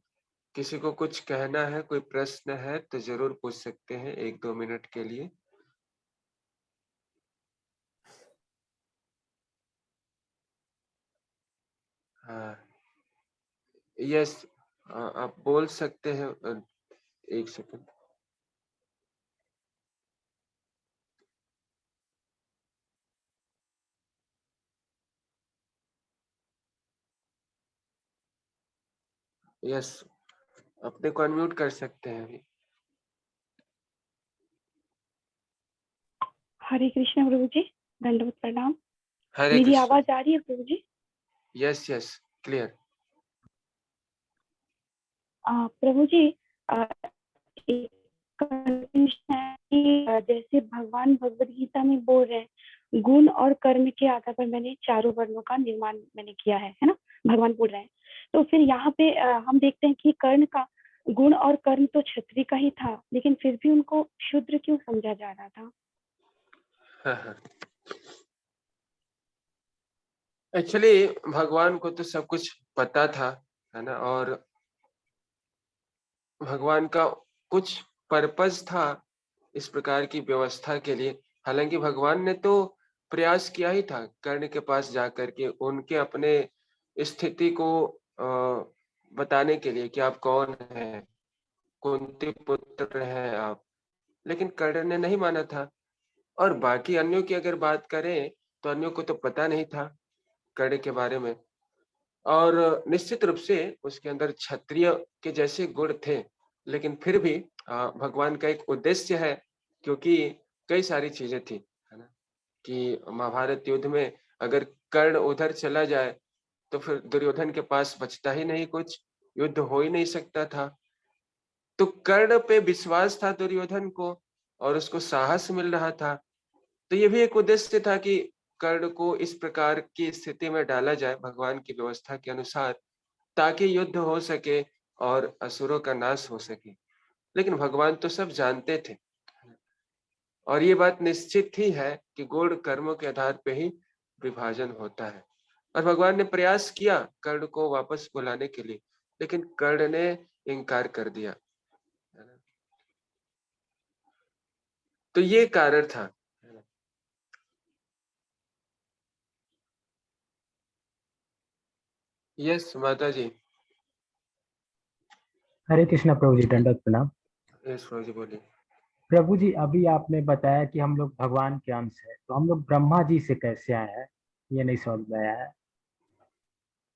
किसी को कुछ कहना है, कोई प्रश्न है तो जरूर पूछ सकते हैं 1-2 मिनट के लिए। हाँ, यस, आप बोल सकते हैं। 1 सेकंड। यस, अपने को अनम्यूट कर सकते हैं अभी। हरे कृष्ण प्रभु जी, दंडवत प्रणाम। हरे मेरी कृष्ण। आवाज आ रही है प्रभु जी? Yes yes, clear. प्रभु जी, एक कंडीशन है कि जैसे भगवान भगवत गीता में बोल रहे हैं, गुण और कर्म के आधार पर मैंने चारों वर्णों का निर्माण मैंने किया है ना, भगवान बोल रहे हैं। तो फिर यहाँ पे हम देखते हैं कि कर्ण का गुण और कर्म तो क्षत्रिय का ही था, लेकिन फिर भी उनको शूद्र क्यों समझा जा रहा था? एक्चुअली भगवान को तो सब कुछ पता था, है ना, और भगवान का कुछ पर्पस था इस प्रकार की व्यवस्था के लिए। हालांकि भगवान ने तो प्रयास किया ही था कर्ण के पास जाकर के उनके अपने स्थिति को बताने के लिए कि आप कौन हैं, कुंती पुत्र हैं आप, लेकिन कर्ण ने नहीं माना था। और बाकी अन्यों की अगर बात करें तो अन्यों को तो पता नहीं था कर्ण के बारे में, और निश्चित रूप से उसके अंदर क्षत्रिय के जैसे गुण थे, लेकिन फिर भी भगवान का एक उद्देश्य है, क्योंकि कई सारी चीजें थी, है ना, कि महाभारत युद्ध में अगर कर्ण उधर चला जाए तो फिर दुर्योधन के पास बचता ही नहीं कुछ, युद्ध हो ही नहीं सकता था। तो कर्ण पे विश्वास था दुर्योधन को और उसको साहस मिल रहा था। तो ये भी एक उद्देश्य था कि कर्ण को इस प्रकार की स्थिति में डाला जाए भगवान की व्यवस्था के अनुसार, ताकि युद्ध हो सके और असुरों का नाश हो सके। लेकिन भगवान तो सब जानते थे, और ये बात निश्चित ही है कि गुण कर्मों के आधार पे ही विभाजन होता है। और भगवान ने प्रयास किया कर्ण को वापस बुलाने के लिए, लेकिन कर्ण ने इनकार कर दिया, है ना। तो ये कारण था, है ना। यस माता जी। हरे कृष्णा प्रभु जी, दंडवत प्रणाम। यस प्रभु जी, बोलिए। प्रभु जी, अभी आपने बताया कि हम लोग भगवान के अंश है, तो हम लोग ब्रह्मा जी से कैसे आए हैं, ये नहीं समझ में आया है।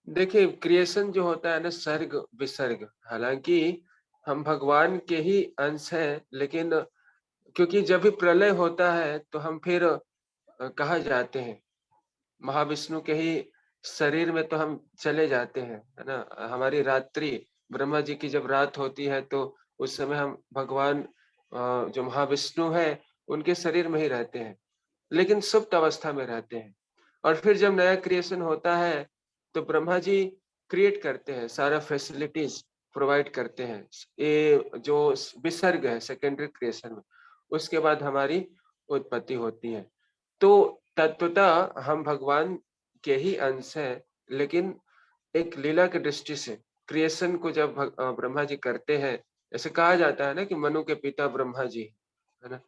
देखिए, क्रिएशन जो होता है ना, सर्ग विसर्ग, हालांकि हम भगवान के ही अंश हैं, लेकिन क्योंकि जब भी प्रलय होता है तो हम फिर कहाँ जाते हैं, महाविष्णु के ही शरीर में तो हम चले जाते हैं, है ना। हमारी रात्रि, ब्रह्मा जी की जब रात होती है तो उस समय हम भगवान जो महाविष्णु है उनके शरीर में ही रहते हैं, लेकिन सुप्त अवस्था में रहते हैं। और फिर जब नया क्रिएशन होता है तो ब्रह्मा जी क्रिएट करते हैं, सारा फैसिलिटीज प्रोवाइड करते हैं, ये जो विसर्ग है सेकेंडरी क्रिएशन में, उसके बाद हमारी उत्पत्ति होती है। तो तत्वतः हम भगवान के ही अंश हैं, लेकिन एक लीला की दृष्टि से क्रिएशन को जब ब्रह्मा जी करते हैं, ऐसे कहा जाता है ना कि मनु के पिता ब्रह्मा जी, है ना।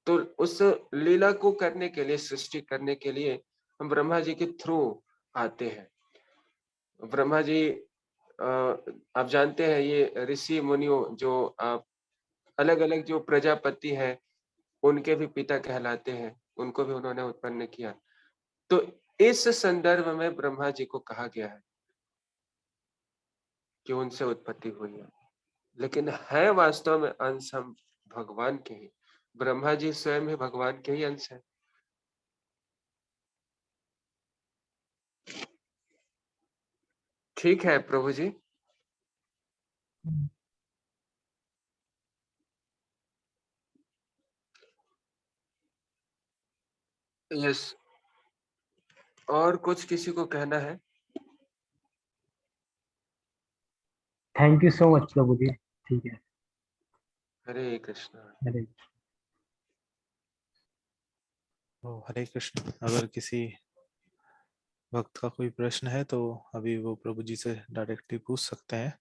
तो उस लीला को करने के लिए, सृष्टि करने के लिए हम ब्रह्मा जी के थ्रू आते हैं। ब्रह्मा जी आप जानते हैं ये ऋषि मुनियों जो अलग अलग जो प्रजापति है उनके भी पिता कहलाते हैं, उनको भी उन्होंने उत्पन्न किया। तो इस संदर्भ में ब्रह्मा जी को कहा गया है कि उनसे उत्पत्ति हुई है, लेकिन है वास्तव में अंश हम भगवान के ही, ब्रह्मा जी स्वयं भी भगवान के ही अंश है। ठीक है प्रभु जी। यस, और कुछ किसी को कहना है? थैंक यू सो मच प्रभु जी। ठीक है। हरे कृष्णा। हरे तो हरे कृष्ण। अगर किसी भक्त का कोई प्रश्न है तो अभी वो प्रभु जी से डायरेक्टली पूछ सकते हैं।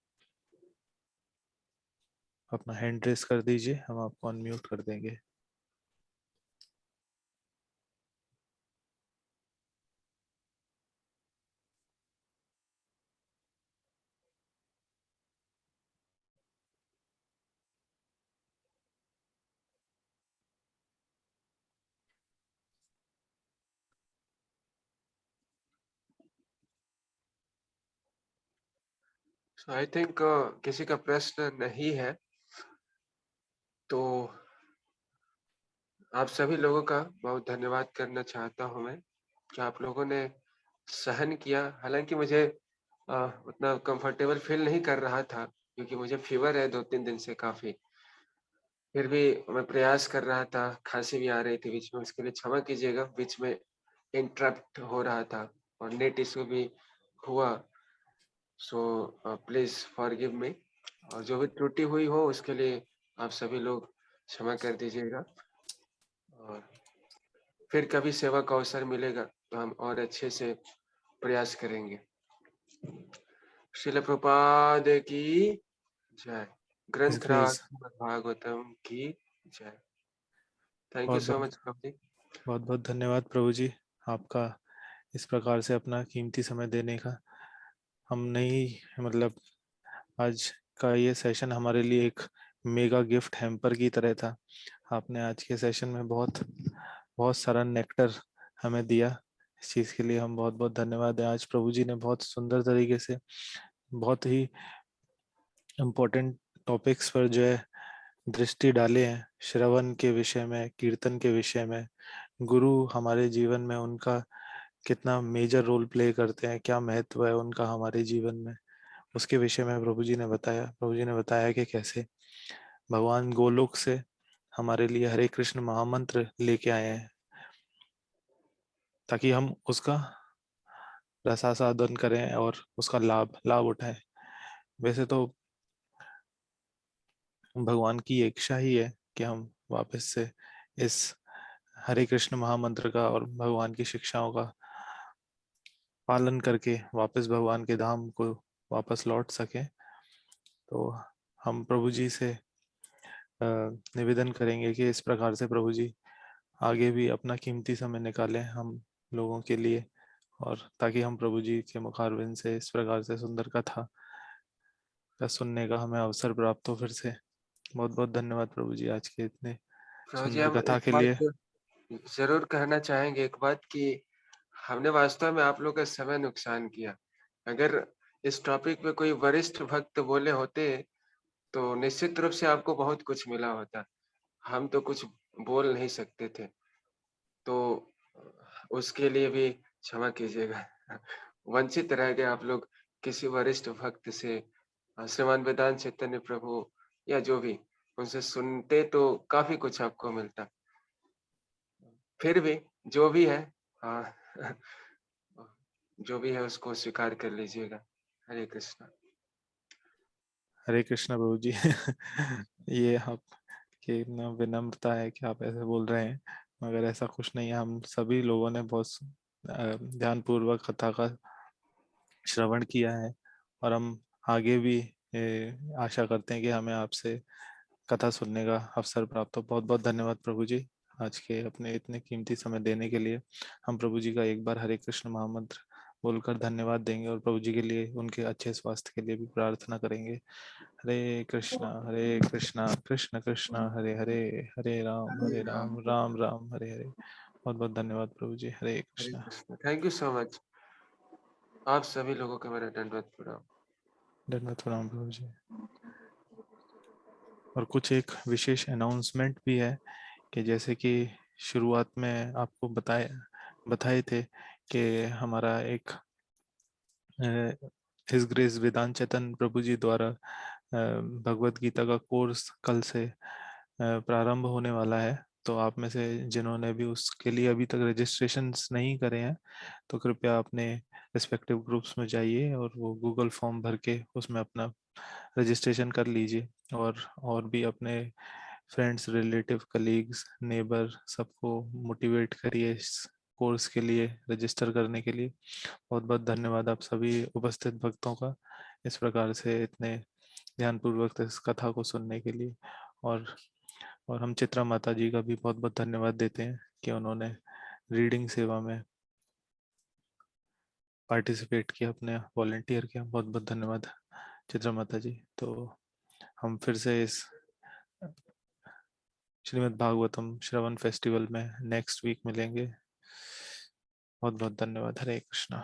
अपना हैंड रेस कर दीजिए, हम आपको अनम्यूट कर देंगे। आई थिंक किसी का प्रश्न नहीं है, तो आप सभी लोगों का बहुत धन्यवाद करना चाहता हूँ मैं कि आप लोगों ने सहन किया। हालांकि मुझे उतना कंफर्टेबल फील नहीं कर रहा था, क्योंकि मुझे फीवर है 2-3 दिन से काफ़ी। फिर भी मैं प्रयास कर रहा था, खाँसी भी आ रही थी बीच में, उसके लिए क्षमा कीजिएगा। बीच में इंटरप्ट हो रहा था और नेट इश्यू भी हुआ, सो प्लीज़ फॉरगिव मी। और जो भी त्रुटि हुई हो उसके लिए आप सभी लोग क्षमा कर दीजिएगा। और फिर कभी सेवा का अवसर मिलेगा तो हम और अच्छे से प्रयास करेंगे। श्रील प्रभुपाद की जय। ग्रंथराज प्लीज श्रीमद् भागवतम की जय। थैंक यू बहुत सो बहुत मच प्रभु जी। बहुत बहुत धन्यवाद प्रभु जी, आपका इस प्रकार से अपना कीमती समय देने का। हम नहीं मतलब आज का ये सेशन हमारे लिए एक मेगा गिफ्ट हैम्पर की तरह था। आपने आज के सेशन में बहुत बहुत सारा नेक्टर हमें दिया। इस चीज़ के लिए हम बहुत बहुत धन्यवाद है। आज प्रभु जी ने बहुत सुंदर तरीके से बहुत ही इम्पोर्टेंट टॉपिक्स पर जो है दृष्टि डाले हैं। श्रवण के विषय में, कीर्तन के विषय में, गुरु हमारे जीवन में उनका कितना मेजर रोल प्ले करते हैं, क्या महत्व है उनका हमारे जीवन में, उसके विषय में प्रभु जी ने बताया। प्रभु जी ने बताया कि कैसे भगवान गोलोक से हमारे लिए हरे कृष्ण महामंत्र लेके आए हैं ताकि हम उसका रसास्वादन करें और उसका लाभ लाभ उठाएं। वैसे तो भगवान की इच्छा ही है कि हम वापस से इस हरे कृष्ण महामंत्र का और भगवान की शिक्षाओं का पालन करके वापस भगवान के धाम को वापस लौट सके। तो हम प्रभु जी से निवेदन करेंगे कि इस प्रकार से प्रभु जी आगे भी अपना कीमती समय निकालें हम लोगों के लिए, और ताकि हम प्रभु जी के मुखारविंद से इस प्रकार से सुंदर कथा का सुनने का हमें अवसर प्राप्त हो फिर से। बहुत बहुत धन्यवाद प्रभु जी आज के इतने प्रभु जी, सुंदर हम कथा एक के लिए। बात जरूर कहना चाहेंगे, एक बात कि हमने वास्तव में आप लोग का समय नुकसान किया। अगर इस टॉपिक पे कोई वरिष्ठ भक्त बोले होते तो निश्चित रूप से आपको बहुत कुछ मिला होता। हम तो कुछ बोल नहीं सकते थे, तो उसके लिए भी क्षमा कीजिएगा। वंचित रह गए आप लोग किसी वरिष्ठ भक्त से। श्रीमान वेदांत चैतन्य प्रभु या जो भी, उनसे सुनते तो काफी कुछ आपको मिलता। फिर भी जो भी है, हाँ, जो भी है उसको स्वीकार कर लीजिएगा। हरे कृष्णा। हरे कृष्ण प्रभु जी। ये आपकी ना विनम्रता है कि आप ऐसे बोल रहे हैं, मगर ऐसा कुछ नहीं है। हम सभी लोगों ने बहुत ध्यान पूर्वक कथा का श्रवण किया है और हम आगे भी आशा करते हैं कि हमें आपसे कथा सुनने का अवसर प्राप्त हो। बहुत बहुत धन्यवाद प्रभु जी आज के अपने इतने कीमती समय देने के लिए। हम प्रभु जी का एक बार हरे कृष्ण महामंत्र बोलकर धन्यवाद देंगे और प्रभु जी के लिए उनके अच्छे स्वास्थ्य के लिए भी प्रार्थना करेंगे। हरे कृष्णा कृष्ण कृष्ण हरे हरे, हरे राम राम राम हरे हरे। बहुत बहुत धन्यवाद प्रभु जी। Hare Hare Krishna. Krishna. Thank you so much. आप सभी लोगों का मेरा दंडवत प्रणाम। धन्यवाद प्रणाम प्रभु जी। और कुछ एक विशेष अनाउंसमेंट भी है कि जैसे कि शुरुआत में आपको बताए थे कि हमारा एक हिज ग्रेस वेदांत चेतन प्रभु जी द्वारा भगवत गीता का कोर्स कल से प्रारंभ होने वाला है। तो आप में से जिन्होंने भी उसके लिए अभी तक रजिस्ट्रेशंस नहीं करे हैं तो कृपया अपने रिस्पेक्टिव ग्रुप्स में जाइए और वो गूगल फॉर्म भर के उसमें अपना रजिस्ट्रेशन कर लीजिए। और भी अपने फ्रेंड्स, रिलेटिव, कलीग्स, नेबर सबको मोटिवेट करिए इस कोर्स के लिए रजिस्टर करने के लिए। बहुत बहुत धन्यवाद आप सभी उपस्थित भक्तों का इस प्रकार से इतने ध्यानपूर्वक इस कथा को सुनने के लिए। और हम चित्रा माता जी का भी बहुत बहुत धन्यवाद देते हैं कि उन्होंने रीडिंग सेवा में पार्टिसिपेट किया, अपने वॉलेंटियर किया। बहुत बहुत धन्यवाद चित्रा माता जी। तो हम फिर से इस श्रीमद् भागवतम श्रवण फेस्टिवल में नेक्स्ट वीक मिलेंगे। बहुत बहुत धन्यवाद। हरे कृष्णा।